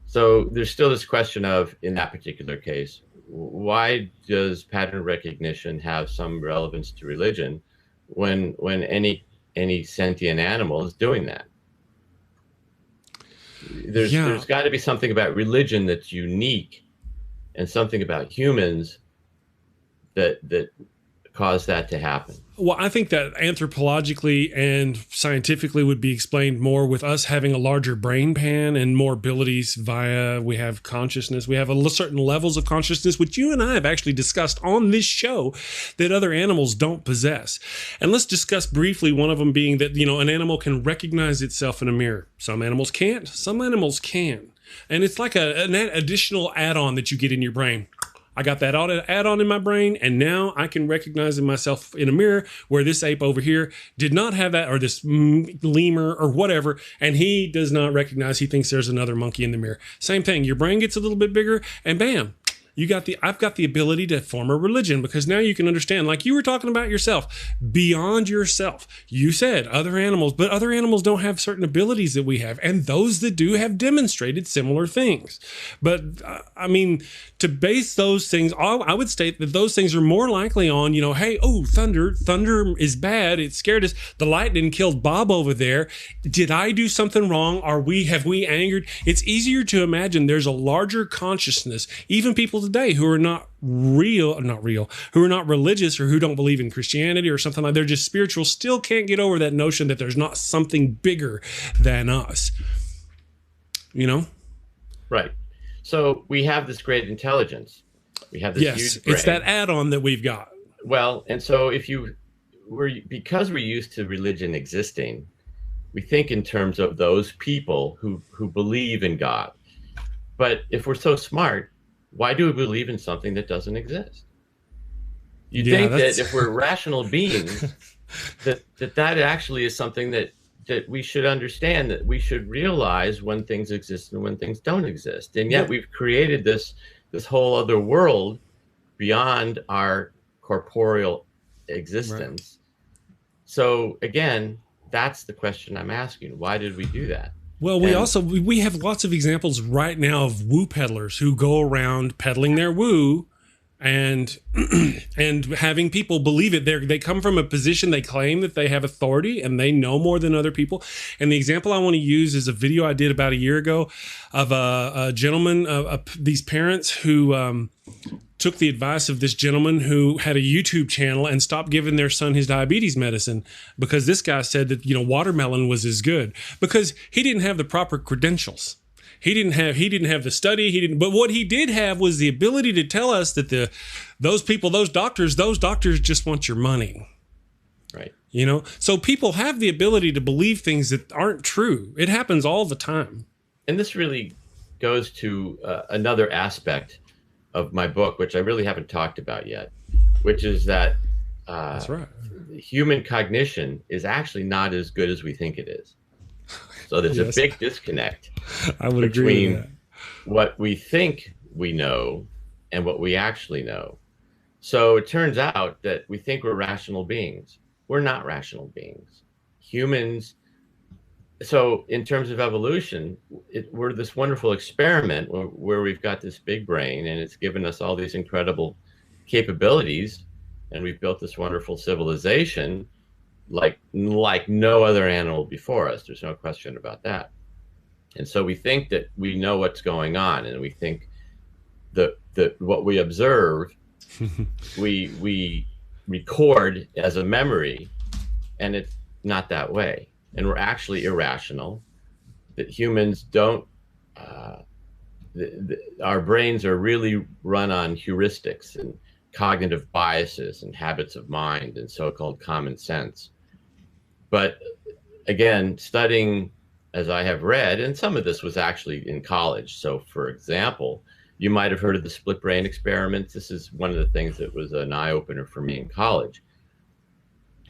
So there's still this question of, in that particular case, why does pattern recognition have some relevance to religion when any sentient animal is doing that? There's got to be something about religion that's unique, and something about humans that cause that to happen. Well, I think that anthropologically and scientifically would be explained more with us having a larger brain pan and more abilities via, we have consciousness. We have certain levels of consciousness, which you and I have actually discussed on this show, that other animals don't possess. And let's discuss briefly one of them being that, you know, an animal can recognize itself in a mirror. Some animals can't, some animals can. And it's like an additional add-on that you get in your brain. I got that add-on in my brain, and now I can recognize myself in a mirror, where this ape over here did not have that, or this lemur or whatever, and he does not recognize, he thinks there's another monkey in the mirror. Same thing, your brain gets a little bit bigger, and bam, I've got the ability to form a religion, because now you can understand, like you were talking about yourself, beyond yourself. You said other animals, but other animals don't have certain abilities that we have, and those that do have demonstrated similar things. But I mean, to base those things, I would state that those things are more likely on, you know, hey, oh, thunder is bad. It scared us. The lightning killed Bob over there. Did I do something wrong? Have we angered? It's easier to imagine there's a larger consciousness, even people today who are not who are not religious, or who don't believe in Christianity or something like that. They're just spiritual, still can't get over that notion that there's not something bigger than us. You know? Right. So we have this great intelligence. We have this huge brain. It's that add-on that we've got. Well, and so because we're used to religion existing, we think in terms of those people who believe in God. But if we're so smart, why do we believe in something that doesn't exist? You think that if we're rational beings, that actually is something that we should understand, that we should realize when things exist and when things don't exist. And yet we've created this whole other world beyond our corporeal existence. Right. So again, that's the question I'm asking. Why did we do that? Well, we have lots of examples right now of woo peddlers who go around peddling their woo and having people believe it. They come from a position, they claim that they have authority and they know more than other people. And the example I want to use is a video I did about a year ago of a gentleman, these parents who took the advice of this gentleman who had a YouTube channel and stopped giving their son his diabetes medicine, because this guy said that, you know, watermelon was as good, because he didn't have the proper credentials. He didn't have the study. But what he did have was the ability to tell us that those doctors just want your money. Right. So people have the ability to believe things that aren't true. It happens all the time. And this really goes to another aspect of my book, which I really haven't talked about yet, which is that that's right. Human cognition is actually not as good as we think it is. So there's a big disconnect I would agree with that. What we think we know and what we actually know. So it turns out that we think we're rational beings. We're not rational beings. Humans. So in terms of evolution, we're this wonderful experiment where we've got this big brain and it's given us all these incredible capabilities, and we've built this wonderful civilization like no other animal before us. There's no question about that. And so we think that we know what's going on, and we think that what we observe, we record as a memory, and it's not that way. And we're actually irrational, that humans don't, our brains are really run on heuristics and cognitive biases and habits of mind and so-called common sense. But again, studying, as I have read, and some of this was actually in college. So for example, you might have heard of the split brain experiment. This is one of the things that was an eye-opener for me in college,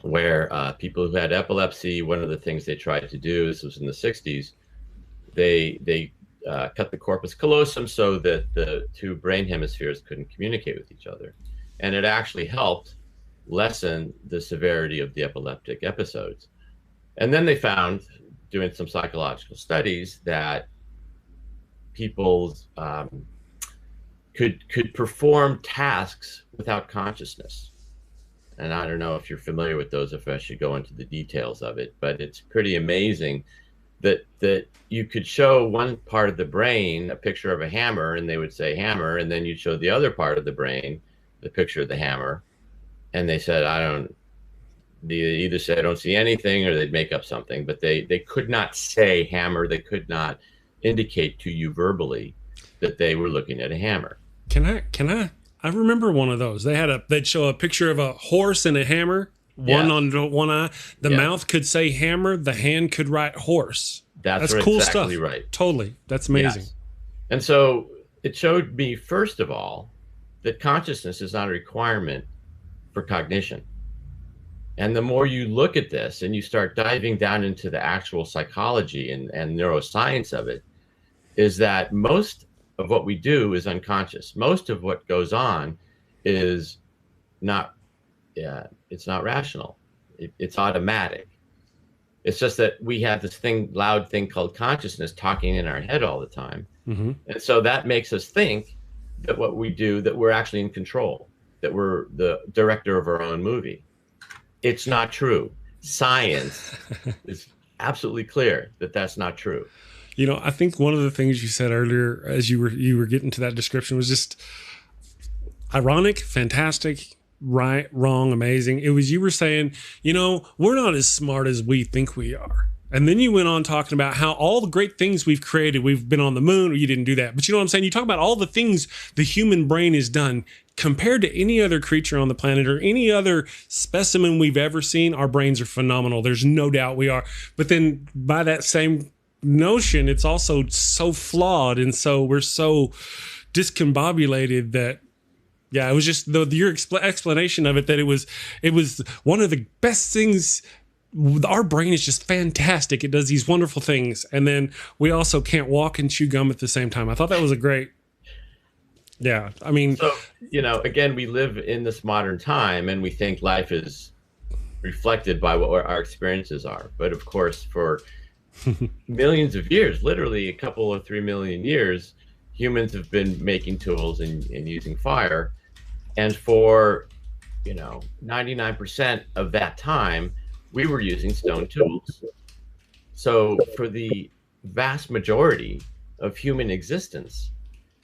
where people who had epilepsy, one of the things they tried to do, this was in the 60s, they cut the corpus callosum so that the two brain hemispheres couldn't communicate with each other. And it actually helped lessen the severity of the epileptic episodes. And then they found, doing some psychological studies, that people could perform tasks without consciousness. And I don't know if you're familiar with those, if I should go into the details of it, but it's pretty amazing that you could show one part of the brain a picture of a hammer, and they would say hammer, and then you'd show the other part of the brain the picture of the hammer, and they said, they either say I don't see anything, or they'd make up something, but they could not say hammer. They could not indicate to you verbally that they were looking at a hammer. I remember one of those. They'd show a picture of a horse and a hammer, one on one eye. The mouth could say hammer, the hand could write horse. That's cool exactly stuff. Right. Totally. That's amazing. Yes. And so it showed me, first of all, that consciousness is not a requirement for cognition. And the more you look at this and you start diving down into the actual psychology and neuroscience of it, is that most of what we do is unconscious. Most of what goes on is not, it's not rational. It's automatic. It's just that we have this loud thing called consciousness talking in our head all the time. Mm-hmm. And so that makes us think that what we do, that we're actually in control, that we're the director of our own movie. It's not true. Science is absolutely clear that that's not true. I think one of the things you said earlier, as you were getting to that description, was just ironic, fantastic, right, wrong, amazing. It was, you were saying, we're not as smart as we think we are. And then you went on talking about how all the great things we've created, we've been on the moon, or you didn't do that. But you know what I'm saying? You talk about all the things the human brain has done compared to any other creature on the planet or any other specimen we've ever seen. Our brains are phenomenal. There's no doubt we are. But then by that same notion, it's also so flawed. And so we're so discombobulated that, it was just your explanation of it, that it was one of the best things. Our brain is just fantastic. It does these wonderful things. And then we also can't walk and chew gum at the same time. I thought that was a great, I mean. So, again, we live in this modern time and we think life is reflected by what our experiences are. But of course, for millions of years, literally a couple of 3 million years, humans have been making tools and using fire. And for, 99% of that time, we were using stone tools. So for the vast majority of human existence,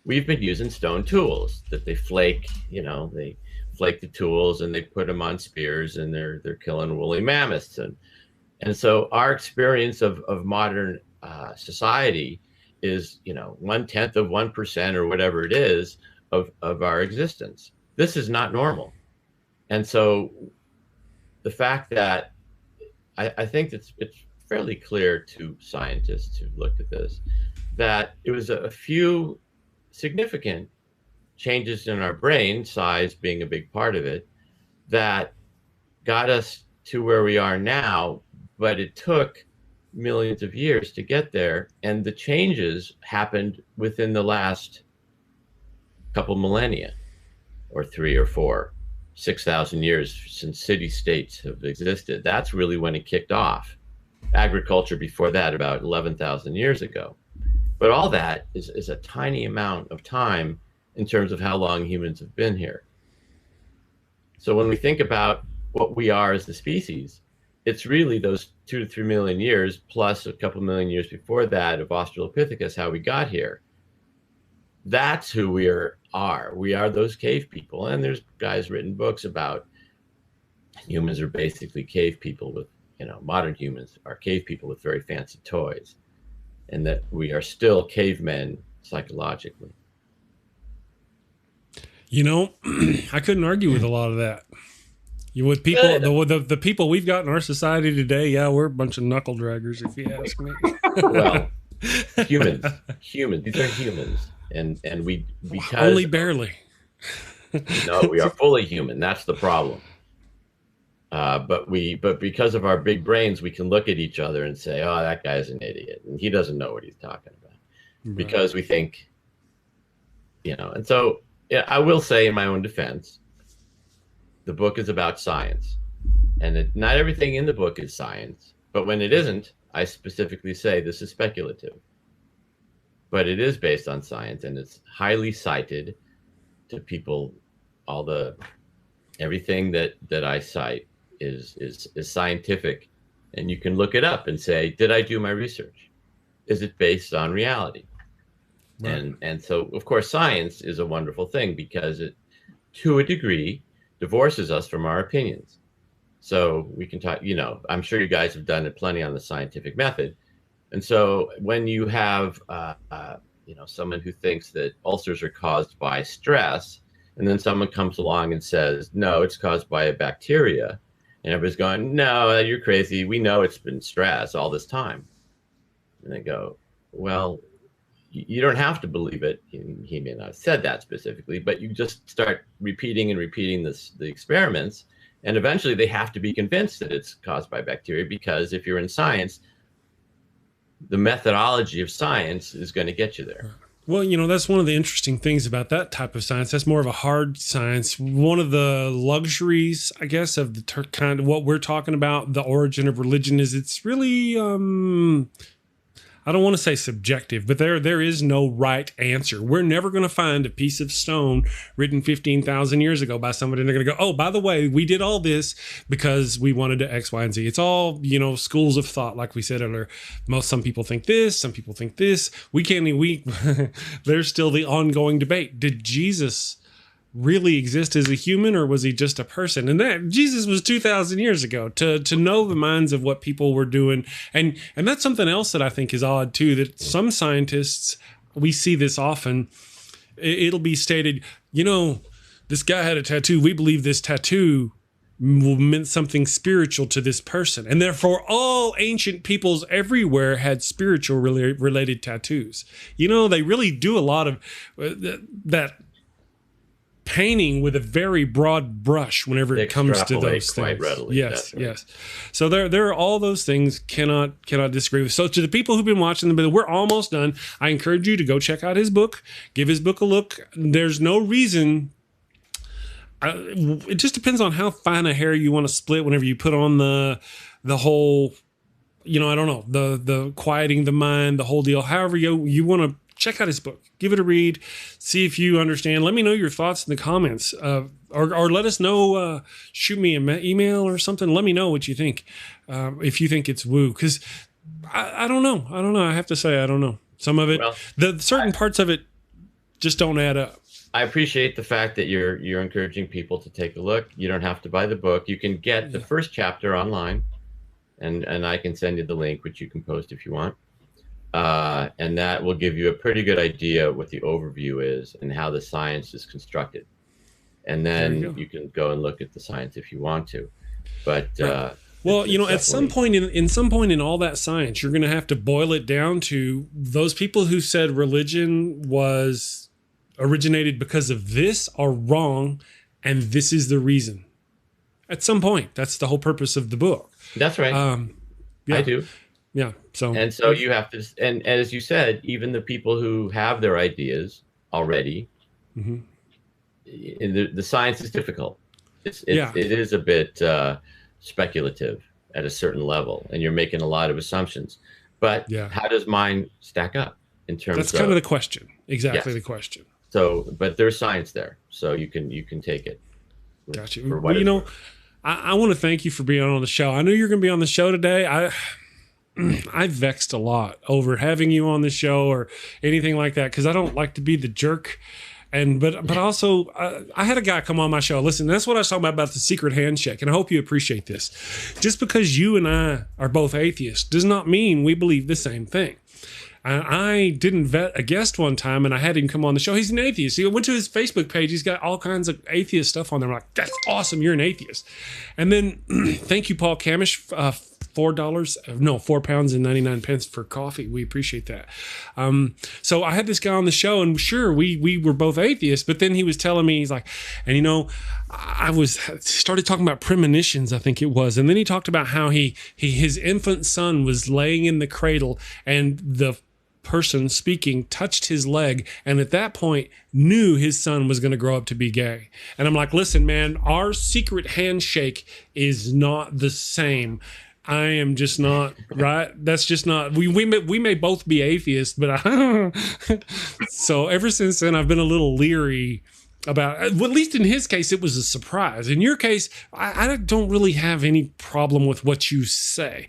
we've been using stone tools that they flake, they flake the tools and they put them on spears and they're killing woolly mammoths. And so our experience of modern society is, you know, 0.1% or whatever it is of our existence. This is not normal. And so the fact that I think it's fairly clear to scientists who looked at this that it was a few significant changes in our brain, size being a big part of it, that got us to where we are now, but it took millions of years to get there. And the changes happened within the last couple millennia, or 3 or 4, 6,000 years since city-states have existed. That's really when it kicked off. Agriculture before that, about 11,000 years ago. But all that is a tiny amount of time in terms of how long humans have been here. So when we think about what we are as a species, it's really those 2 to 3 million years plus a couple million years before that of Australopithecus, how we got here. That's who we are. We are those cave people. And there's guys written books about humans are basically cave people with, you know, modern humans are cave people with very fancy toys, and that we are still cavemen psychologically. You know, I couldn't argue with a lot of that. With people, the people we've got in our society today, yeah, we're a bunch of knuckle draggers, if you ask me. Well, humans, these are humans, and we because only barely. No, we are fully human. That's the problem. But because of our big brains, we can look at each other and say, "Oh, that guy's an idiot, and he doesn't know what he's talking about," right. Because we think, you know. And so, yeah, I will say, in my own defense, the book is about science, and not everything in the book is science. But when it isn't, I specifically say this is speculative. But it is based on science, and it's highly cited to people. Everything that I cite is scientific, and you can look it up and say, did I do my research? Is it based on reality? Right. And so, of course, science is a wonderful thing because it, to a degree, divorces us from our opinions. So we can talk, you know, I'm sure you guys have done it plenty on the scientific method. And so when you have, you know, someone who thinks that ulcers are caused by stress, and then someone comes along and says, no, it's caused by a bacteria, and everybody's going, no, you're crazy. We know it's been stress all this time. And they go, well, you don't have to believe it. He may not have said that specifically, but you just start repeating and repeating the experiments, and eventually they have to be convinced that it's caused by bacteria, because if you're in science, the methodology of science is going to get you there. Well, you know, that's one of the interesting things about that type of science. That's more of a hard science. One of the luxuries, I guess, of the kind of what we're talking about, the origin of religion, is it's really, I don't want to say subjective, but there is no right answer. We're never going to find a piece of stone written 15,000 years ago by somebody, and they're going to go, oh, by the way, we did all this because we wanted to X, Y, and Z. It's all, you know, schools of thought, like we said earlier. Some people think this, some people think this. There's still the ongoing debate. Did Jesus really exist as a human, or was he just a person? And that Jesus was 2,000 years ago. To know the minds of what people were doing, and that's something else that I think is odd too, that some scientists, we see this often, it'll be stated, you know, this guy had a tattoo, we believe this tattoo meant something spiritual to this person, and therefore all ancient peoples everywhere had spiritual related tattoos. You know, they really do a lot of that painting with a very broad brush whenever it comes to those things. Readily, yes, yes. So there are all those things cannot disagree with. So to the people who've been watching the, we're almost done. I encourage you to go check out his book. Give his book a look. There's no reason. It just depends on how fine a hair you want to split whenever you put on the whole, you know, I don't know, the quieting the mind, the whole deal. However you want to check out his book. Give it a read. See if you understand. Let me know your thoughts in the comments, or let us know. Shoot me an email or something. Let me know what you think. If you think it's woo, because I don't know. I don't know. I have to say I don't know. Some of it, the certain parts of it, just don't add up. I appreciate the fact that you're encouraging people to take a look. You don't have to buy the book. You can get the first chapter online, and I can send you the link, which you can post if you want. And that will give you a pretty good idea what the overview is and how the science is constructed. And then you can go and look at the science if you want to. But well, you know, at some point in all that science, you're going to have to boil it down to those people who said religion was originated because of this are wrong, and this is the reason. At some point, that's the whole purpose of the book. That's right. Yeah. I do. Yeah. So you have to, and as you said, even the people who have their ideas already, the science is difficult. It is a bit speculative at a certain level, and you're making a lot of assumptions. But how does mine stack up in terms of... That's kind of the question. Exactly the question. So, but there's science there, so you can take it. Got you. Well, you know, I want to thank you for being on the show. I knew you were going to be on the show today. I vexed a lot over having you on the show or anything like that, because I don't like to be the jerk. But also, I had a guy come on my show. Listen, that's what I was talking about the secret handshake, and I hope you appreciate this. Just because you and I are both atheists does not mean we believe the same thing. I didn't vet a guest one time, and I had him come on the show. He's an atheist. He went to his Facebook page. He's got all kinds of atheist stuff on there. I'm like, that's awesome. You're an atheist. And then, thank you, Paul Camish, £4.99 for coffee. We appreciate that. So I had this guy on the show, and sure, we were both atheists, but then he was telling me, he's like, and you know, I started talking about premonitions, I think it was. And then he talked about how his infant son was laying in the cradle, and the person speaking touched his leg, and at that point knew his son was going to grow up to be gay. And I'm like, listen, man, our secret handshake is not the same. I am just not right. That's just not. We may both be atheists, but so ever since then I've been a little leery about. Well, at least in his case, it was a surprise. In your case, I don't really have any problem with what you say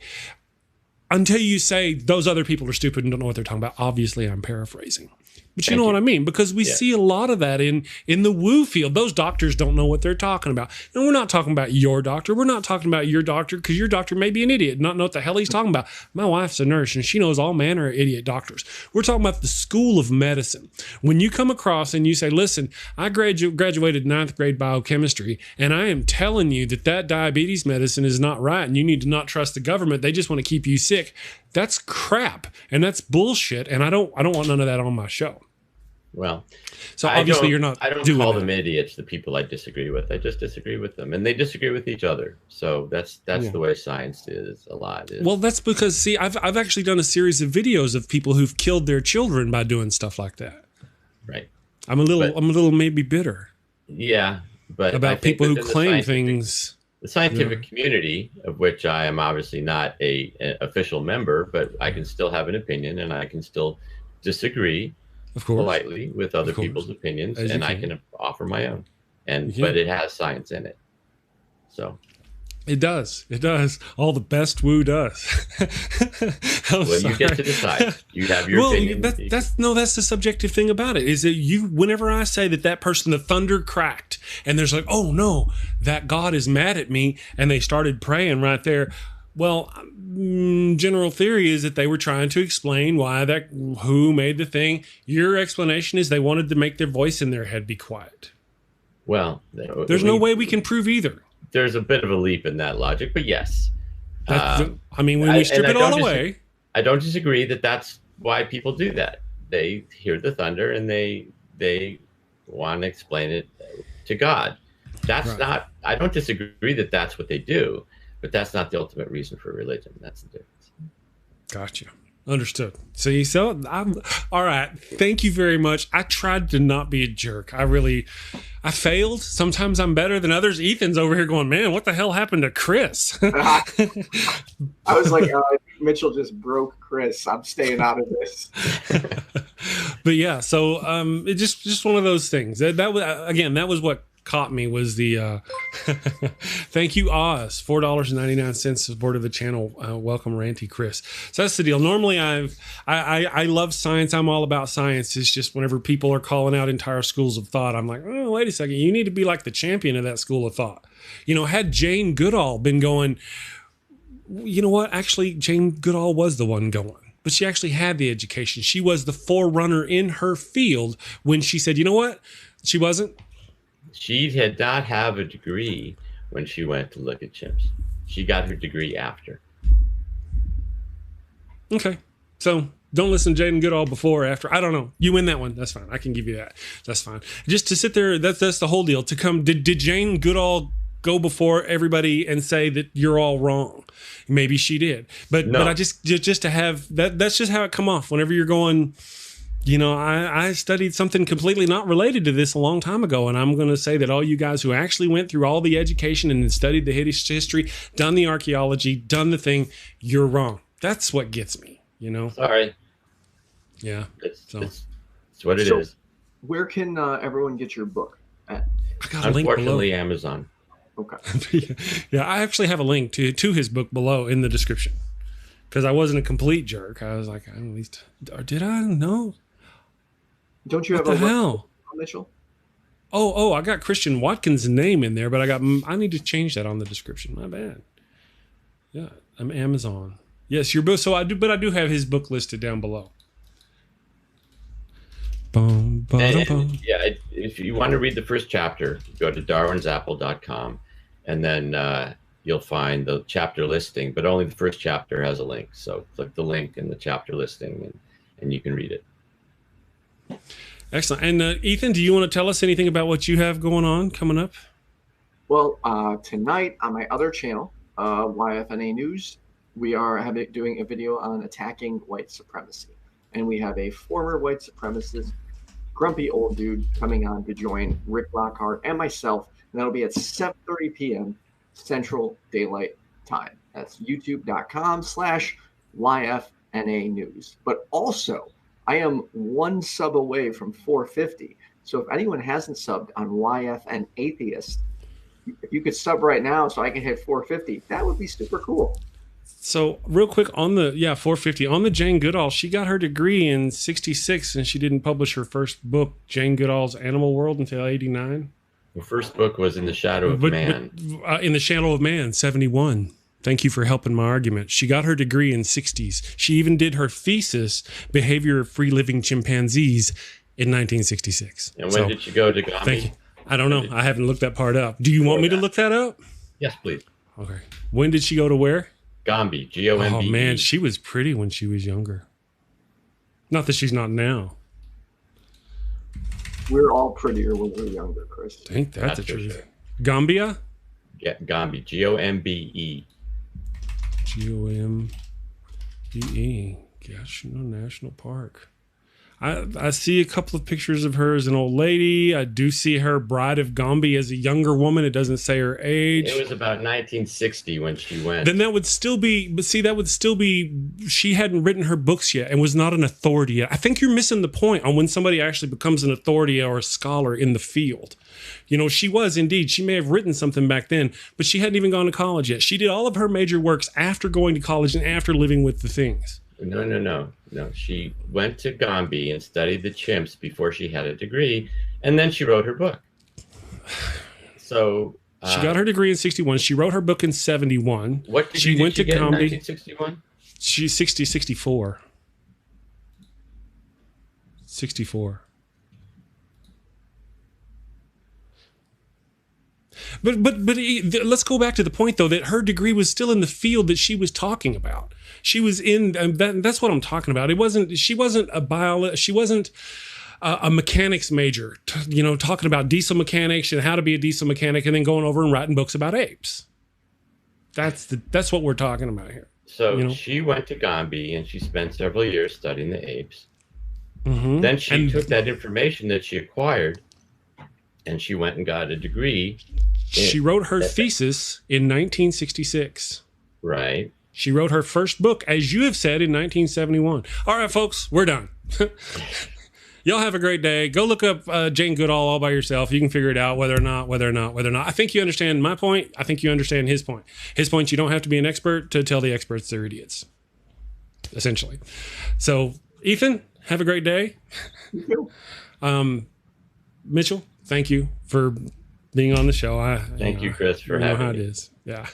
until you say those other people are stupid and don't know what they're talking about. Obviously, I'm paraphrasing. But you know what I mean? Because we see a lot of that in the woo field. Those doctors don't know what they're talking about. And we're not talking about your doctor. We're not talking about your doctor, because your doctor may be an idiot, not know what the hell he's talking about. My wife's a nurse, and she knows all manner of idiot doctors. We're talking about the school of medicine. When you come across and you say, listen, I graduated 9th grade biochemistry, and I am telling you that diabetes medicine is not right, and you need to not trust the government. They just want to keep you sick. That's crap, and that's bullshit, and I don't want none of that on my show. Well, so obviously you're not. I don't call them idiots, the people I disagree with. I just disagree with them, and they disagree with each other. So that's the way science is a lot. Well, that's because, see, I've actually done a series of videos of people who've killed their children by doing stuff like that. Right. I'm a little maybe bitter. Yeah, but about people who claim things. The scientific community, of which I am obviously not an official member, but I can still have an opinion, and I can still disagree, of course, politely with other people's opinions, and I can offer my own. But it has science in it. So it does. All the best woo does. You get to decide. You have your opinion. That's the subjective thing about it. Is that whenever I say that person, the thunder cracked, and there's like, oh no, that God is mad at me, and they started praying right there. Well, general theory is that they were trying to explain who made the thing. Your explanation is they wanted to make their voice in their head be quiet. Well, there's no way we can prove either. There's a bit of a leap in that logic, but yes. When we strip it all away. I don't disagree that that's why people do that. They hear the thunder and they want to explain it to God. That's not, I don't disagree that that's what they do, but that's not the ultimate reason for religion. That's the difference. Gotcha. Understood. See, so I'm all right. Thank you very much. I tried to not be a jerk. I failed. Sometimes I'm better than others. Ethan's over here going, man, what the hell happened to Chris? I was like, Mitchell just broke Chris. I'm staying out of this. But yeah, so it's just one of those things. That was what caught me was the thank you, Oz, $4.99 support of the channel. Welcome, Ranty Chris. So that's the deal. Normally I love science. I'm all about science. It's just whenever people are calling out entire schools of thought, I'm like, oh, wait a second, you need to be like the champion of that school of thought. Had Jane Goodall been going, you know what, actually Jane Goodall was the one going, but she actually had the education. She was the forerunner in her field when she said, you know what? She wasn't. She did not have a degree when she went to look at chimps. She got her degree after. Okay. So don't listen to Jaden Goodall before or after. I don't know. You win that one. That's fine. I can give you that. That's fine. Just to sit there, that's the whole deal. To come, did Jane Goodall go before everybody and say that you're all wrong? Maybe she did. But No. but I just to have that's just how it come off whenever you're going, you know, I studied something completely not related to this a long time ago, and I'm going to say that all you guys who actually went through all the education and studied the history, done the archaeology, done the thing, you're wrong. That's what gets me, you know? Sorry. Yeah. It's what it is. Where can everyone get your book at? I got a link below. Unfortunately, Amazon. Okay. Yeah, I actually have a link to his book below in the description because I wasn't a complete jerk. I was like, at least, or did I? No. Don't you What have the a hell? Mitchell? Oh, I got Christian Watkins' name in there, but I need to change that on the description. My bad. Yeah, I'm Amazon. Yes, your book. So I do have his book listed down below. Boom, boom, boom. Yeah, if you want to read the first chapter, go to darwinsapple.com, and then you'll find the chapter listing, but only the first chapter has a link. So click the link in the chapter listing, and you can read it. Excellent. And Ethan, do you want to tell us anything about what you have going on coming up? Well, tonight on my other channel, YFNA News, we are doing a video on attacking white supremacy. And we have a former white supremacist, grumpy old dude coming on to join Rick Lockhart and myself. And that'll be at 7:30 p.m. Central Daylight Time. That's youtube.com/YFNA News. But also, I am one sub away from 450. So if anyone hasn't subbed on YFN Atheist, if you could sub right now so I can hit 450, that would be super cool. So real quick on the 450 on the Jane Goodall, she got her degree in 66 and she didn't publish her first book, Jane Goodall's Animal World, until 89. The first book was In the Shadow of Man. In the Shadow of Man, 71. Thank you for helping my argument. She got her degree in 60s. She even did her thesis, Behavior of Free Living Chimpanzees, in 1966. And when did she go to Gombe? Thank you. I don't know. I haven't looked that part up. Do you want me to look that up? Yes, please. Okay. When did she go to where? Gombe, Gombe. Oh man, she was pretty when she was younger. Not that she's not now. We're all prettier when we're younger, Chris. I think that's the for truth. sure. Gambia? Yeah, Gombe, Gombe. Gombe. Gosh, National Park. I see a couple of pictures of her as an old lady. I do see her Bride of Gombe as a younger woman. It doesn't say her age. It was about 1960 when she went. Then that would still be, but see, that would still be, she hadn't written her books yet and was not an authority yet. I think you're missing the point on when somebody actually becomes an authority or a scholar in the field. You know, she was indeed, she may have written something back then, but she hadn't even gone to college yet. She did all of her major works after going to college and after living with the things. No. She went to Gombe and studied the chimps before she had a degree, and then she wrote her book. So she got her degree in 61. She wrote her book in 71. What did she went to get Gombe in 1961? She's 64. 64. But let's go back to the point though that her degree was still in the field that she was talking about. She was in that's what I'm talking about. She wasn't a mechanics major, talking about diesel mechanics and how to be a diesel mechanic and then going over and writing books about apes. That's what we're talking about here. So she went to Gombe and she spent several years studying the apes. Mm-hmm. Then she took that information that she acquired and she went and got a degree. She wrote her thesis in 1966. Right. She wrote her first book, as you have said, in 1971. All right, folks, we're done. Y'all have a great day. Go look up Jane Goodall all by yourself. You can figure it out whether or not. I think you understand my point. I think you understand his point. His point, you don't have to be an expert to tell the experts they're idiots, essentially. So, Ethan, have a great day. You too. Mitchell, thank you for being on the show. Thank you, Chris, for having me. How it is. Yeah.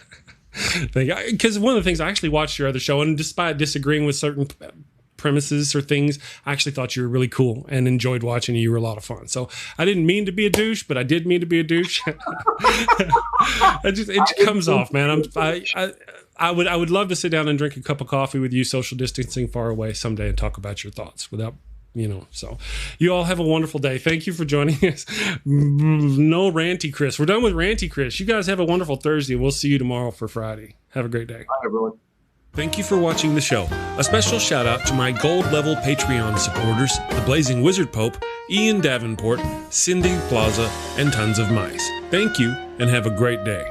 Because one of the things, I actually watched your other show, and despite disagreeing with certain premises or things. I actually thought you were really cool and enjoyed watching you. You were a lot of fun. So I didn't mean to be a douche, but I did mean to be a douche. It comes off, man. I would love to sit down and drink a cup of coffee with you, social distancing far away someday, and talk about your thoughts without, so you all have a wonderful day. Thank you for joining us. No Ranty Chris. We're done with Ranty Chris. You guys have a wonderful Thursday. We'll see you tomorrow for Friday. Have a great day. Bye, everyone. Thank you for watching the show. A special shout out to my gold level Patreon supporters, the Blazing Wizard Pope, Ian Davenport, Cindy Plaza, and tons of mice. Thank you and have a great day.